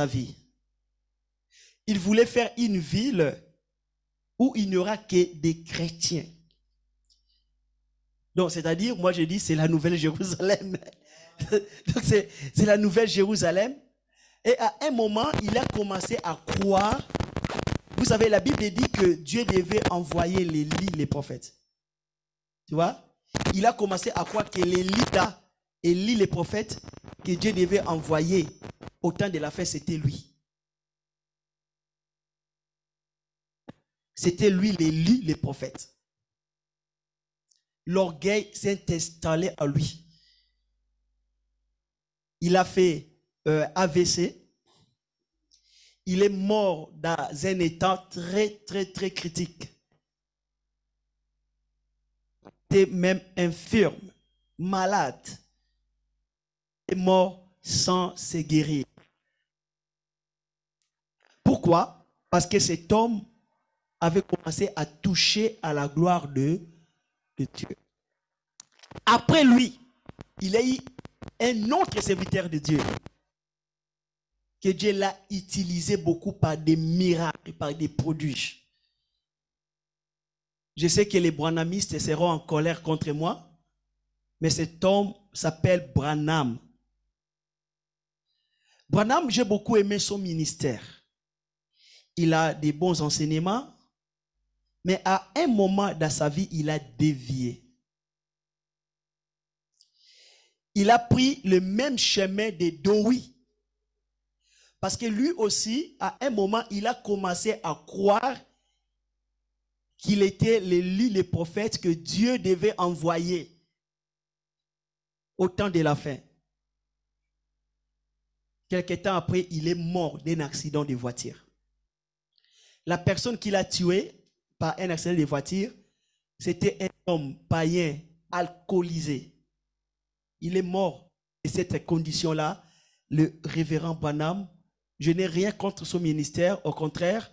vie. Il voulait faire une ville où il n'y aura que des chrétiens. Donc, c'est-à-dire, moi je dis, c'est la nouvelle Jérusalem. Donc, c'est la nouvelle Jérusalem. Et à un moment, il a commencé à croire. Vous savez, la Bible dit que Dieu devait envoyer les prophètes. Tu vois? Il a commencé à croire que Élie, les prophètes, que Dieu devait envoyer au temps de la fête, c'était lui. C'était lui, Élie, les prophètes. L'orgueil s'est installé à lui. Il a fait AVC. Il est mort dans un état très, très, très critique. Il était même infirme, malade. Il est mort sans se guérir. Pourquoi? Parce que cet homme avait commencé à toucher à la gloire de Dieu. Après lui, il y a eu un autre serviteur de Dieu que Dieu l'a utilisé beaucoup par des miracles, par des prodiges. Je sais que les branhamistes seront en colère contre moi, mais cet homme s'appelle Branham. Branham, j'ai beaucoup aimé son ministère. Il a des bons enseignements, mais à un moment dans sa vie, il a dévié. Il a pris le même chemin de Dowie. Parce que lui aussi, à un moment, il a commencé à croire qu'il était l'élu, le prophète que Dieu devait envoyer au temps de la fin. Quelque temps après, il est mort d'un accident de voiture. La personne qui l'a tué par un accident de voiture, c'était un homme païen, alcoolisé. Il est mort. Et cette condition-là, le révérend Branham, je n'ai rien contre son ministère, au contraire,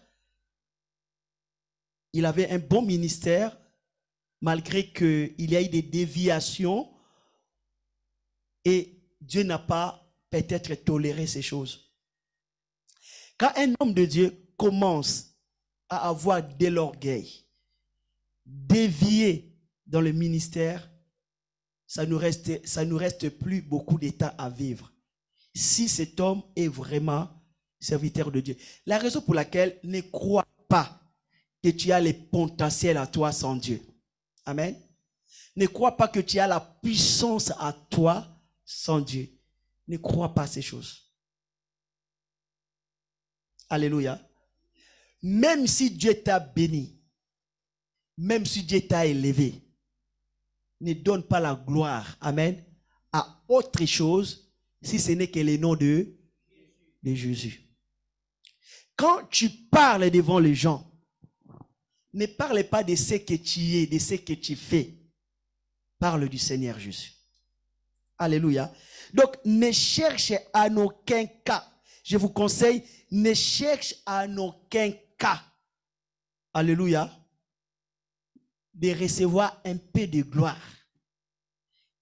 il avait un bon ministère, malgré qu'il y ait des déviations, et Dieu n'a pas peut-être toléré ces choses. Quand un homme de Dieu commence à avoir de l'orgueil, dévié dans le ministère, ça nous reste plus beaucoup de temps à vivre. Si cet homme est vraiment serviteur de Dieu. La raison pour laquelle ne crois pas que tu as les potentiels à toi sans Dieu. Amen. Ne crois pas que tu as la puissance à toi sans Dieu. Ne crois pas ces choses. Alléluia. Même si Dieu t'a béni, même si Dieu t'a élevé, ne donne pas la gloire, amen, à autre chose si ce n'est que le nom de Jésus. Quand tu parles devant les gens, ne parle pas de ce que tu es, de ce que tu fais. Parle du Seigneur Jésus. Alléluia. Donc, ne cherche en aucun cas. Je vous conseille, ne cherche en aucun cas. Alléluia. De recevoir un peu de gloire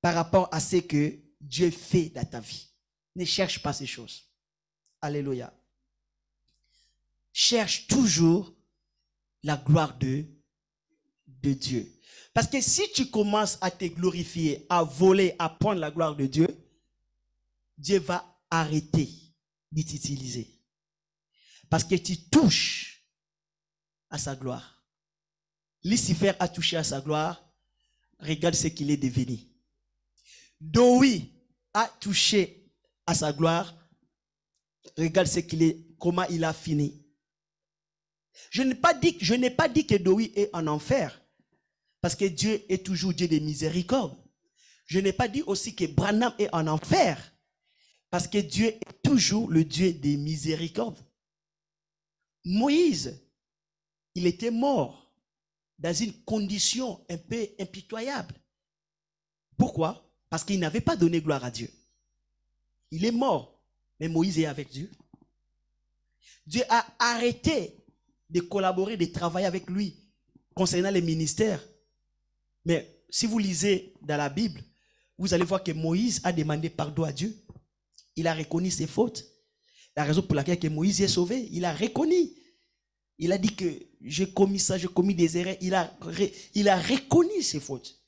par rapport à ce que Dieu fait dans ta vie. Ne cherche pas ces choses. Alléluia. Cherche toujours la gloire de Dieu. Parce que si tu commences à te glorifier, à voler, à prendre la gloire de Dieu, Dieu va arrêter de t'utiliser. Parce que tu touches à sa gloire. Lucifer a touché à sa gloire. Regarde ce qu'il est devenu. Dowie a touché à sa gloire. Regarde ce qu'il est, comment il a fini. Je n'ai pas dit que Dowie est en enfer. Parce que Dieu est toujours Dieu de miséricorde. Je n'ai pas dit aussi que Branham est en enfer. Parce que Dieu est toujours le Dieu des miséricordes. Moïse, il était mort dans une condition un peu impitoyable. Pourquoi? Parce qu'il n'avait pas donné gloire à Dieu. Il est mort, mais Moïse est avec Dieu. Dieu a arrêté de collaborer, de travailler avec lui concernant les ministères. Mais si vous lisez dans la Bible, vous allez voir que Moïse a demandé pardon à Dieu. Il a reconnu ses fautes. La raison pour laquelle que Moïse est sauvé, il a reconnu. Il a dit que j'ai commis ça, j'ai commis des erreurs. Il a reconnu ses fautes.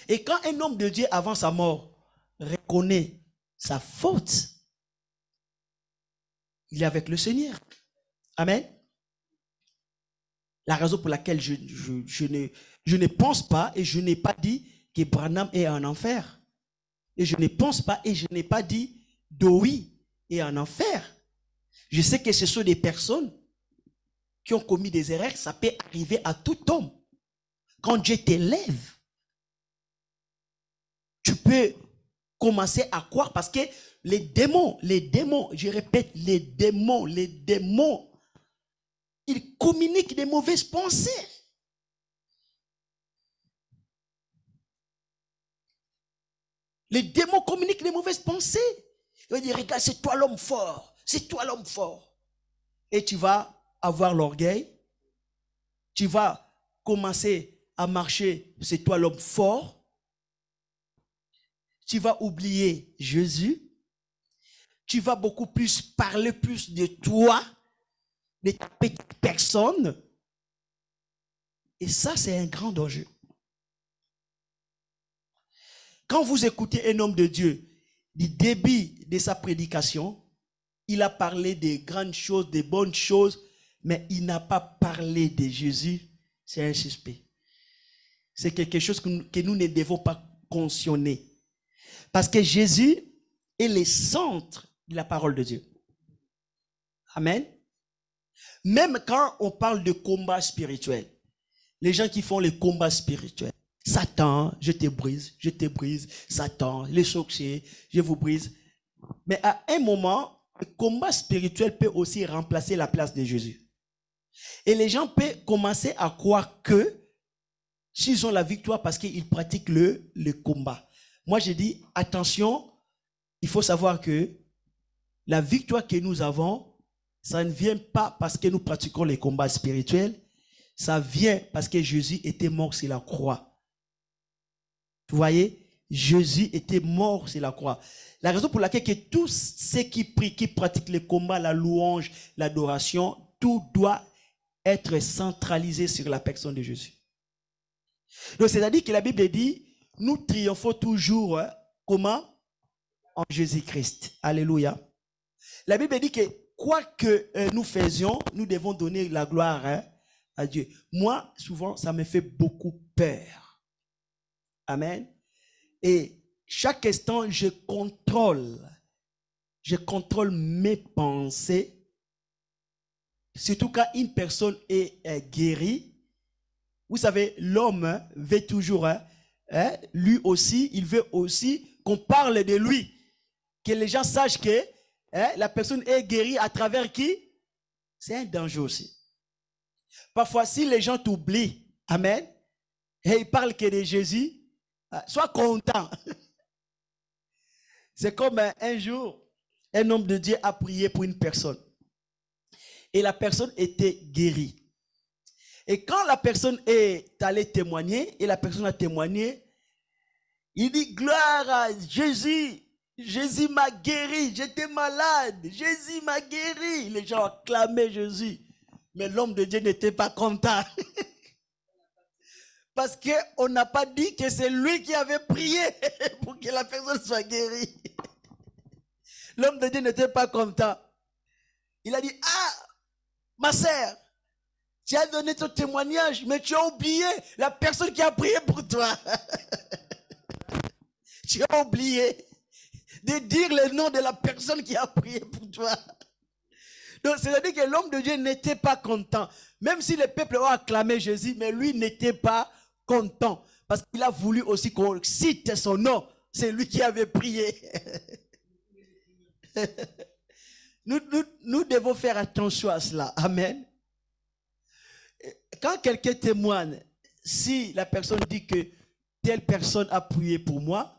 Et quand un homme de Dieu avant sa mort reconnaît sa faute, il est avec le Seigneur. Amen. La raison pour laquelle je ne pense pas et je n'ai pas dit que Branham est en enfer. Et je ne pense pas et je n'ai pas dit Dowie est en enfer. Je sais que ce sont des personnes qui ont commis des erreurs. Ça peut arriver à tout homme. Quand Dieu t'élève, tu peux commencer à croire parce que les démons, je répète, les démons, ils communiquent des mauvaises pensées. Les démons communiquent des mauvaises pensées. Ils vont dire, regarde, c'est toi l'homme fort. C'est toi l'homme fort. Et tu vas avoir l'orgueil. Tu vas commencer à marcher, c'est toi l'homme fort. Tu vas oublier Jésus. tu vas beaucoup plus parler plus de toi, de ta petite personne. Et ça, c'est un grand danger. Quand vous écoutez un homme de Dieu, du début de sa prédication, il a parlé des grandes choses, des bonnes choses, mais il n'a pas parlé de Jésus. C'est un suspect. C'est quelque chose que nous ne devons pas cautionner. Parce que Jésus est le centre de la parole de Dieu. Amen. Même quand on parle de combat spirituel, les gens qui font les combats spirituels, Satan, je te brise, Satan, les sorciers, je vous brise. Mais à un moment, le combat spirituel peut aussi remplacer la place de Jésus. Et les gens peuvent commencer à croire que s'ils ont la victoire parce qu'ils pratiquent le combat. Moi, je dis, attention, il faut savoir que la victoire que nous avons, ça ne vient pas parce que nous pratiquons les combats spirituels, ça vient parce que Jésus était mort sur la croix. Vous voyez, Jésus était mort sur la croix. La raison pour laquelle que tous ceux qui prient, qui pratiquent les combats, la louange, l'adoration, tout doit être centralisé sur la personne de Jésus. Donc, c'est-à-dire que la Bible dit, nous triomphons toujours, comment? En Jésus-Christ. Alléluia. La Bible dit que quoi que nous faisions, nous devons donner la gloire à Dieu. Moi, souvent, ça me fait beaucoup peur. Amen. Et chaque instant, je contrôle mes pensées. Surtout quand une personne est guérie. Vous savez, l'homme veut toujours, lui aussi, il veut aussi qu'on parle de lui. Que les gens sachent que la personne est guérie à travers qui? C'est un danger aussi. Parfois, si les gens t'oublient, amen, et ils parlent que de Jésus, sois content. C'est comme un jour, un homme de Dieu a prié pour une personne. Et la personne était guérie. Et quand la personne est allée témoigner, et la personne a témoigné, il dit, gloire à Jésus. Jésus m'a guéri, j'étais malade. Jésus m'a guéri. Les gens acclamaient Jésus. Mais l'homme de Dieu n'était pas content. Parce qu'on n'a pas dit que c'est lui qui avait prié pour que la personne soit guérie. L'homme de Dieu n'était pas content. Il a dit, ah, ma sœur, tu as donné ton témoignage, mais tu as oublié la personne qui a prié pour toi. Tu as oublié de dire le nom de la personne qui a prié pour toi. Donc, c'est-à-dire que l'homme de Dieu n'était pas content. Même si le peuple a acclamé Jésus, mais lui n'était pas content. Parce qu'il a voulu aussi qu'on cite son nom. C'est lui qui avait prié. Nous devons faire attention à cela. Amen. Quand quelqu'un témoigne, si la personne dit que telle personne a prié pour moi,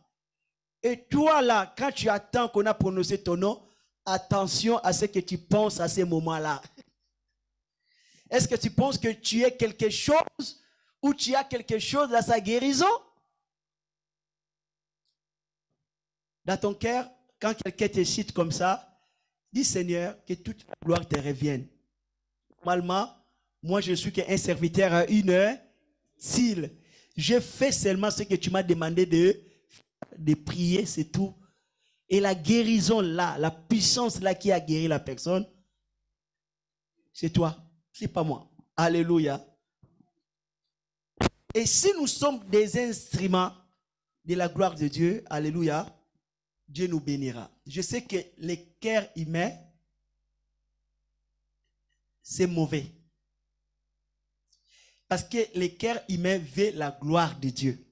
et toi là, quand tu attends qu'on a prononcé ton nom, attention à ce que tu penses à ces moments-là. Est-ce que tu penses que tu es quelque chose ou tu as quelque chose dans sa guérison? Dans ton cœur, quand quelqu'un te cite comme ça, dis Seigneur, que toute la gloire te revienne. Normalement, moi je suis qu'un serviteur à une utile. Je fais seulement ce que tu m'as demandé de prier, c'est tout. Et la guérison là, la puissance là qui a guéri la personne, c'est toi, c'est pas moi. Alléluia. Et si nous sommes des instruments de la gloire de Dieu, alléluia, Dieu nous bénira. Je sais que le cœur humain, c'est mauvais. Parce que le cœur humain veut la gloire de Dieu.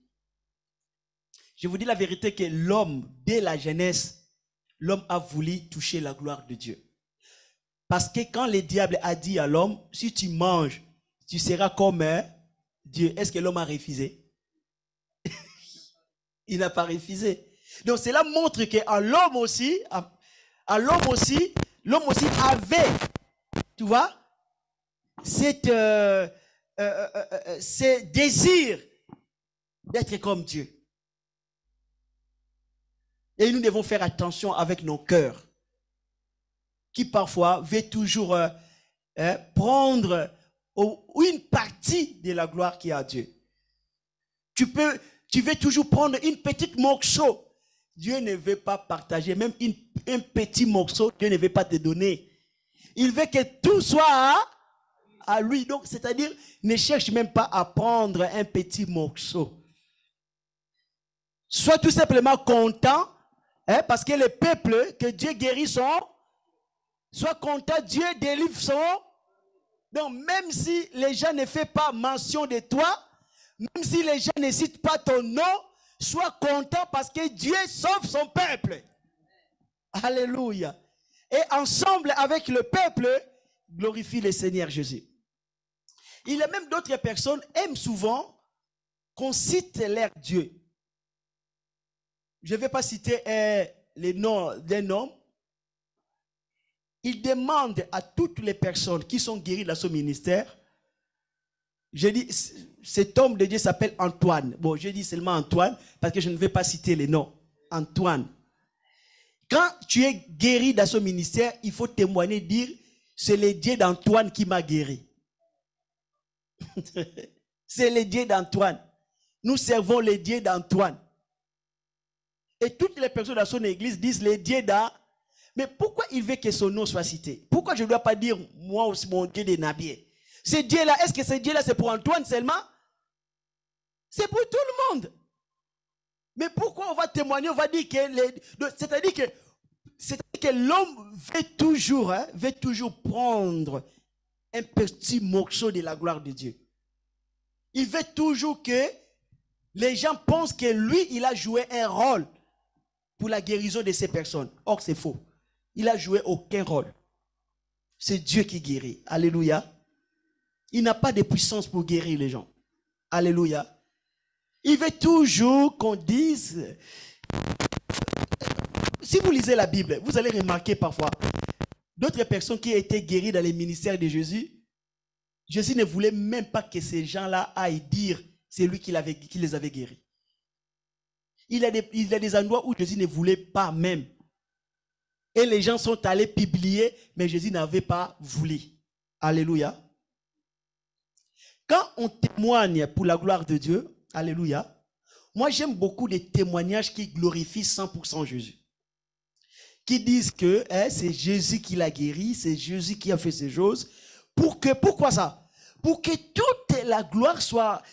Je vous dis la vérité que l'homme, dès la jeunesse, l'homme a voulu toucher la gloire de Dieu. Parce que quand le diable a dit à l'homme, si tu manges, tu seras comme Dieu. Est-ce que l'homme a refusé? Il n'a pas refusé. Donc cela montre qu'à l'homme aussi, l'homme aussi avait, tu vois, ce désir d'être comme Dieu. Et nous devons faire attention avec nos cœurs. qui parfois veut toujours prendre une partie de la gloire qui est à Dieu. Tu veux toujours prendre une petite morceau. Dieu ne veut pas partager, même un petit morceau, Dieu ne veut pas te donner. Il veut que tout soit à lui. Donc, c'est-à-dire, ne cherche même pas à prendre un petit morceau. Sois tout simplement content, parce que le peuple que Dieu guérit soit content, Dieu délivre son. Donc, même si les gens ne font pas mention de toi, même si les gens ne citent pas ton nom, sois content parce que Dieu sauve son peuple. Alléluia. Et ensemble avec le peuple, glorifie le Seigneur Jésus. Il y a même d'autres personnes qui aiment souvent qu'on cite leur Dieu. Je ne vais pas citer les noms d'un homme. Il demande à toutes les personnes qui sont guéries dans son ministère. Je dis, cet homme de Dieu s'appelle Antoine. Bon, je dis seulement Antoine parce que je ne vais pas citer les noms. Antoine. Quand tu es guéri dans son ministère, il faut témoigner, dire, c'est le Dieu d'Antoine qui m'a guéri. C'est le Dieu d'Antoine. Nous servons le Dieu d'Antoine. Et toutes les personnes dans son église disent le Dieu d'Antoine. Mais pourquoi il veut que son nom soit cité? Pourquoi je ne dois pas dire moi aussi mon Dieu de Nabier? Ce Dieu-là, est-ce que ce Dieu-là c'est pour Antoine seulement? C'est pour tout le monde. Mais pourquoi on va témoigner, on va dire que... C'est-à-dire que l'homme veut toujours prendre un petit morceau de la gloire de Dieu. Il veut toujours que les gens pensent que lui, il a joué un rôle pour la guérison de ces personnes. Or, c'est faux. Il n'a joué aucun rôle. C'est Dieu qui guérit. Alléluia. Il n'a pas de puissance pour guérir les gens. Alléluia. Il veut toujours qu'on dise... Si vous lisez la Bible, vous allez remarquer parfois d'autres personnes qui étaient guéries dans les ministères de Jésus. Jésus ne voulait même pas que ces gens-là aillent dire c'est lui qui les avait guéris. Il y a des endroits où Jésus ne voulait pas même. Et les gens sont allés publier, mais Jésus n'avait pas voulu. Alléluia. Quand on témoigne pour la gloire de Dieu, alléluia, moi j'aime beaucoup les témoignages qui glorifient 100% Jésus. Qui disent que c'est Jésus qui l'a guéri, c'est Jésus qui a fait ces choses. Pourquoi ça? Pour que toute la gloire soit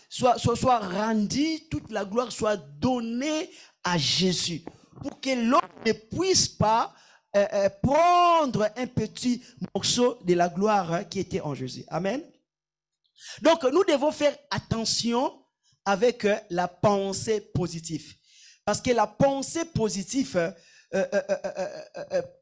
rendue, toute la gloire soit donnée à Jésus. Pour que l'homme ne puisse pas prendre un petit morceau de la gloire qui était en Jésus. Amen. Donc, nous devons faire attention avec la pensée positive. Parce que la pensée positive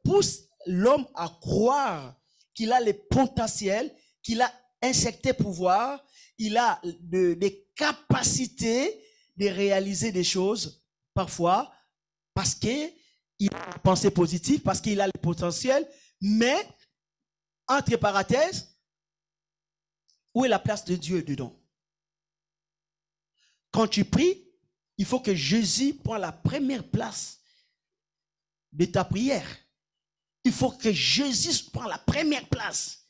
pousse l'homme à croire qu'il a le potentiel, qu'il a un certain pouvoir, il a des capacités de réaliser des choses, parfois, parce qu'il a une pensée positive, parce qu'il a le potentiel, mais, entre parenthèses, où est la place de Dieu dedans? Quand tu pries, il faut que Jésus prenne la première place de ta prière. Il faut que Jésus prenne la première place.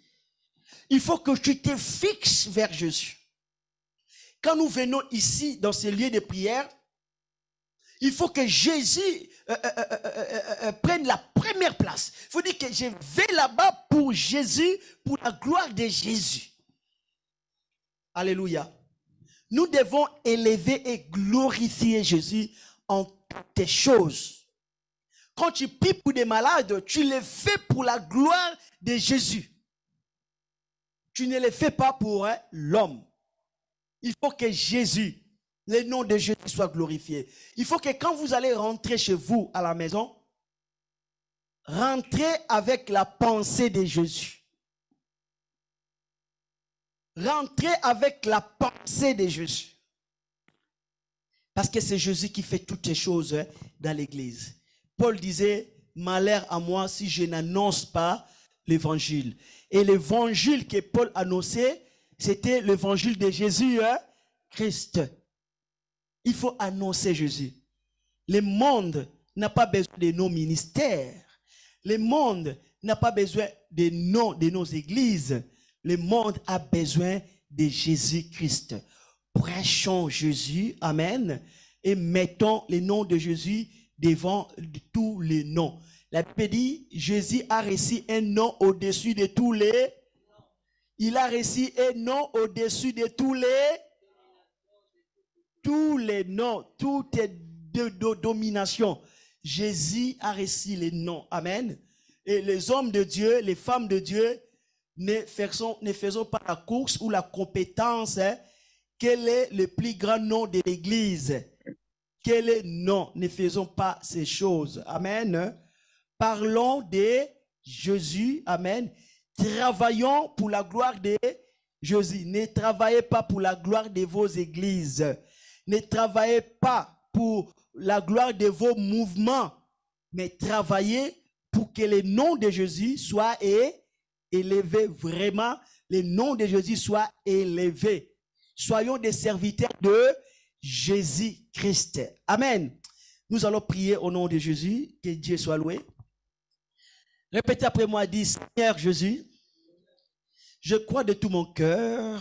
Il faut que tu te fixes vers Jésus. Quand nous venons ici, dans ce lieu de prière, il faut que Jésus prenne la première place. Il faut dire que je vais là-bas pour Jésus, pour la gloire de Jésus. Alléluia. Nous devons élever et glorifier Jésus en toutes choses. Quand tu pries pour des malades, tu le fais pour la gloire de Jésus. Tu ne le fais pas pour l'homme. Il faut que Jésus, le nom de Jésus soit glorifié. Il faut que quand vous allez rentrer chez vous à la maison, rentrez avec la pensée de Jésus. Rentrez avec la pensée de Jésus. Parce que c'est Jésus qui fait toutes les choses dans l'église. Paul disait, malheur à moi si je n'annonce pas l'évangile. Et l'évangile que Paul annonçait, c'était l'évangile de Jésus Christ. Il faut annoncer Jésus. Le monde n'a pas besoin de nos ministères. Le monde n'a pas besoin des noms de nos églises. Le monde a besoin de Jésus-Christ. Prêchons Jésus, amen, et mettons le nom de Jésus devant tous les noms. La Bible dit, Jésus a reçu un nom au-dessus de tous les... Il a reçu un nom au-dessus de tous les noms, toutes les dominations. Jésus a reçu les noms. Amen. Et les hommes de Dieu, les femmes de Dieu, ne faisons pas la course ou la compétence. Quel est le plus grand nom de l'Église? Quel est non? Ne faisons pas ces choses. Amen. Parlons de Jésus. Amen. Travaillons pour la gloire de Jésus. Ne travaillez pas pour la gloire de vos églises. Ne travaillez pas pour la gloire de vos mouvements. Mais travaillez pour que le nom de Jésus soit élevé. Vraiment, le nom de Jésus soit élevé. Soyons des serviteurs de Jésus-Christ. Amen. Nous allons prier au nom de Jésus. Que Dieu soit loué. Répétez après moi, dis, Seigneur Jésus, je crois de tout mon cœur,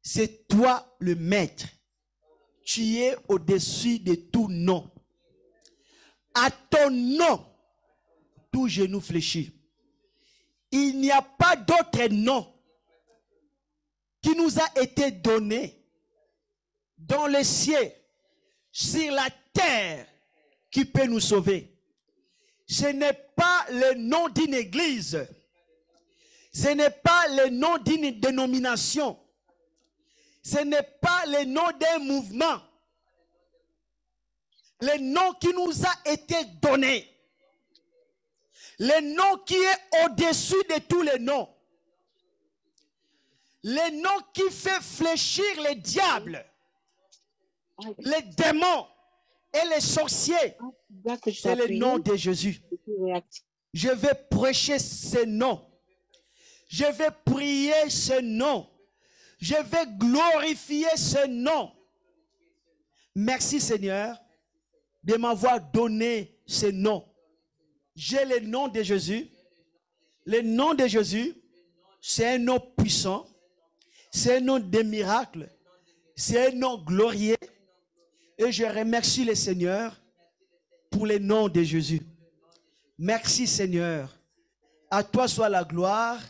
c'est toi le maître. Tu es au-dessus de tout nom. À ton nom, tout genou fléchit. Il n'y a pas d'autre nom qui nous a été donné dans le ciel, sur la terre, qui peut nous sauver. Ce n'est pas le nom d'une église. Ce n'est pas le nom d'une dénomination. Ce n'est pas le nom d'un mouvement. Le nom qui nous a été donné. Le nom qui est au-dessus de tous les noms. Le nom qui fait fléchir les diables, les démons et les sorciers. C'est le nom de Jésus. Je vais prêcher ce nom. Je vais prier ce nom. Je vais glorifier ce nom. Merci Seigneur de m'avoir donné ce nom. J'ai le nom de Jésus. Le nom de Jésus, c'est un nom puissant. C'est un nom de miracle. C'est un nom glorieux. Et je remercie le Seigneur pour le nom de Jésus. Merci Seigneur. À toi soit la gloire.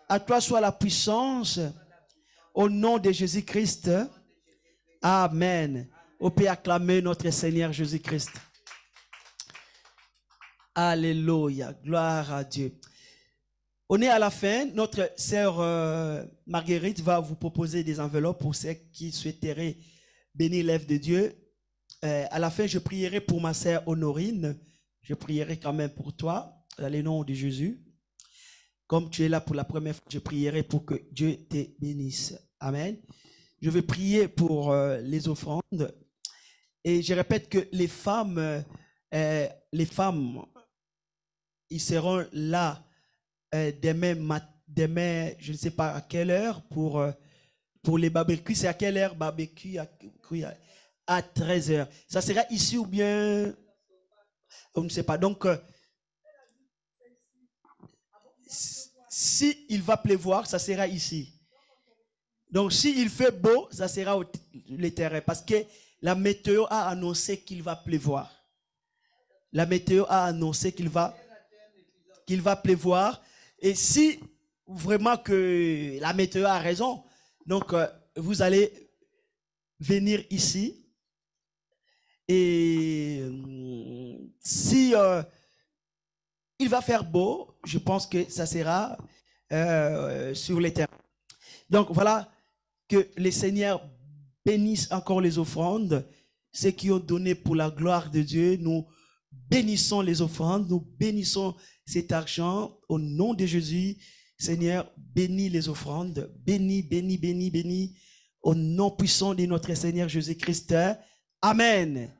À toi soit la puissance. Au nom de Jésus-Christ. Amen. On peut acclamer notre Seigneur Jésus-Christ. Alléluia. Gloire à Dieu. On est à la fin. Notre sœur Marguerite va vous proposer des enveloppes pour ceux qui souhaiteraient bénir l'œuvre de Dieu. À la fin, je prierai pour ma sœur Honorine. Je prierai quand même pour toi, dans le nom de Jésus. Comme tu es là pour la première fois, je prierai pour que Dieu te bénisse. Amen. Je vais prier pour les offrandes. Et je répète que les femmes, ils seront là demain, je ne sais pas à quelle heure, pour les barbecues. C'est à quelle heure barbecue? À 13 heures. Ça sera ici ou bien... On ne sait pas. Donc, si il va pleuvoir, ça sera ici. Donc, s'il fait beau, ça sera le terrain. Parce que la météo a annoncé qu'il va pleuvoir. La météo a annoncé qu'il va pleuvoir. Et si vraiment que la météo a raison, donc vous allez venir ici. Et si il va faire beau, je pense que ça sera sur les terrains. Donc voilà, que le Seigneur bénisse encore les offrandes, ceux qui ont donné pour la gloire de Dieu. Nous bénissons les offrandes, nous bénissons cet argent au nom de Jésus. Seigneur, bénis les offrandes, bénis, bénis, bénis, bénis, au nom puissant de notre Seigneur Jésus-Christ. Amen.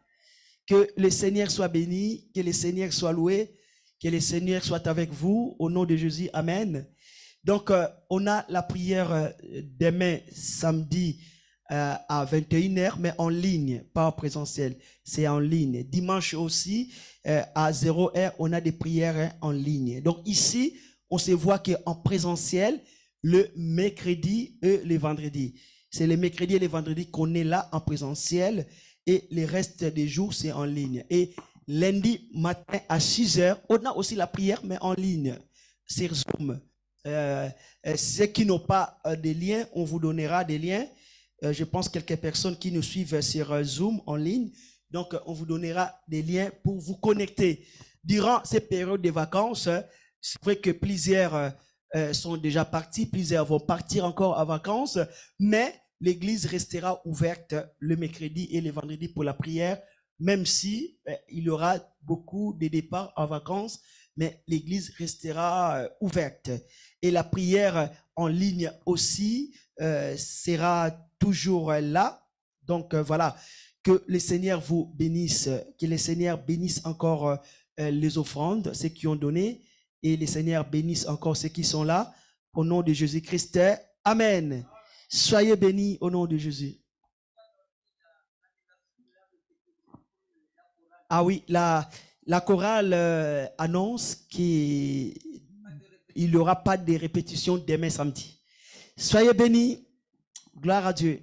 Que le Seigneur soit béni, que le Seigneur soit loué, que le Seigneur soit avec vous, au nom de Jésus. Amen. Donc, on a la prière demain, samedi, à 21h, mais en ligne, pas en présentiel. C'est en ligne. Dimanche aussi, à 0h, on a des prières en ligne. Donc ici, on se voit qu'en présentiel, le mercredi et le vendredi. C'est le mercredi et le vendredi qu'on est là en présentiel et le reste des jours, c'est en ligne. Et lundi matin à 6h, on a aussi la prière, mais en ligne, sur Zoom. Ceux qui n'ont pas de liens, on vous donnera des liens. Je pense quelques personnes qui nous suivent sur Zoom en ligne. Donc, on vous donnera des liens pour vous connecter. Durant ces périodes de vacances, c'est vrai que plusieurs sont déjà partis, plusieurs vont partir encore en vacances, mais l'église restera ouverte le mercredi et le vendredi pour la prière, même si il y aura beaucoup de départs en vacances, mais l'église restera ouverte. Et la prière en ligne aussi sera toujours là. Donc voilà, que le Seigneur vous bénisse, que le Seigneur bénisse encore les offrandes, ceux qui ont donné, et le Seigneur bénisse encore ceux qui sont là. Au nom de Jésus-Christ, Amen. Soyez bénis au nom de Jésus. Ah oui, la chorale annonce qu'il n'y aura pas de répétition demain samedi. Soyez bénis. Gloire à Dieu.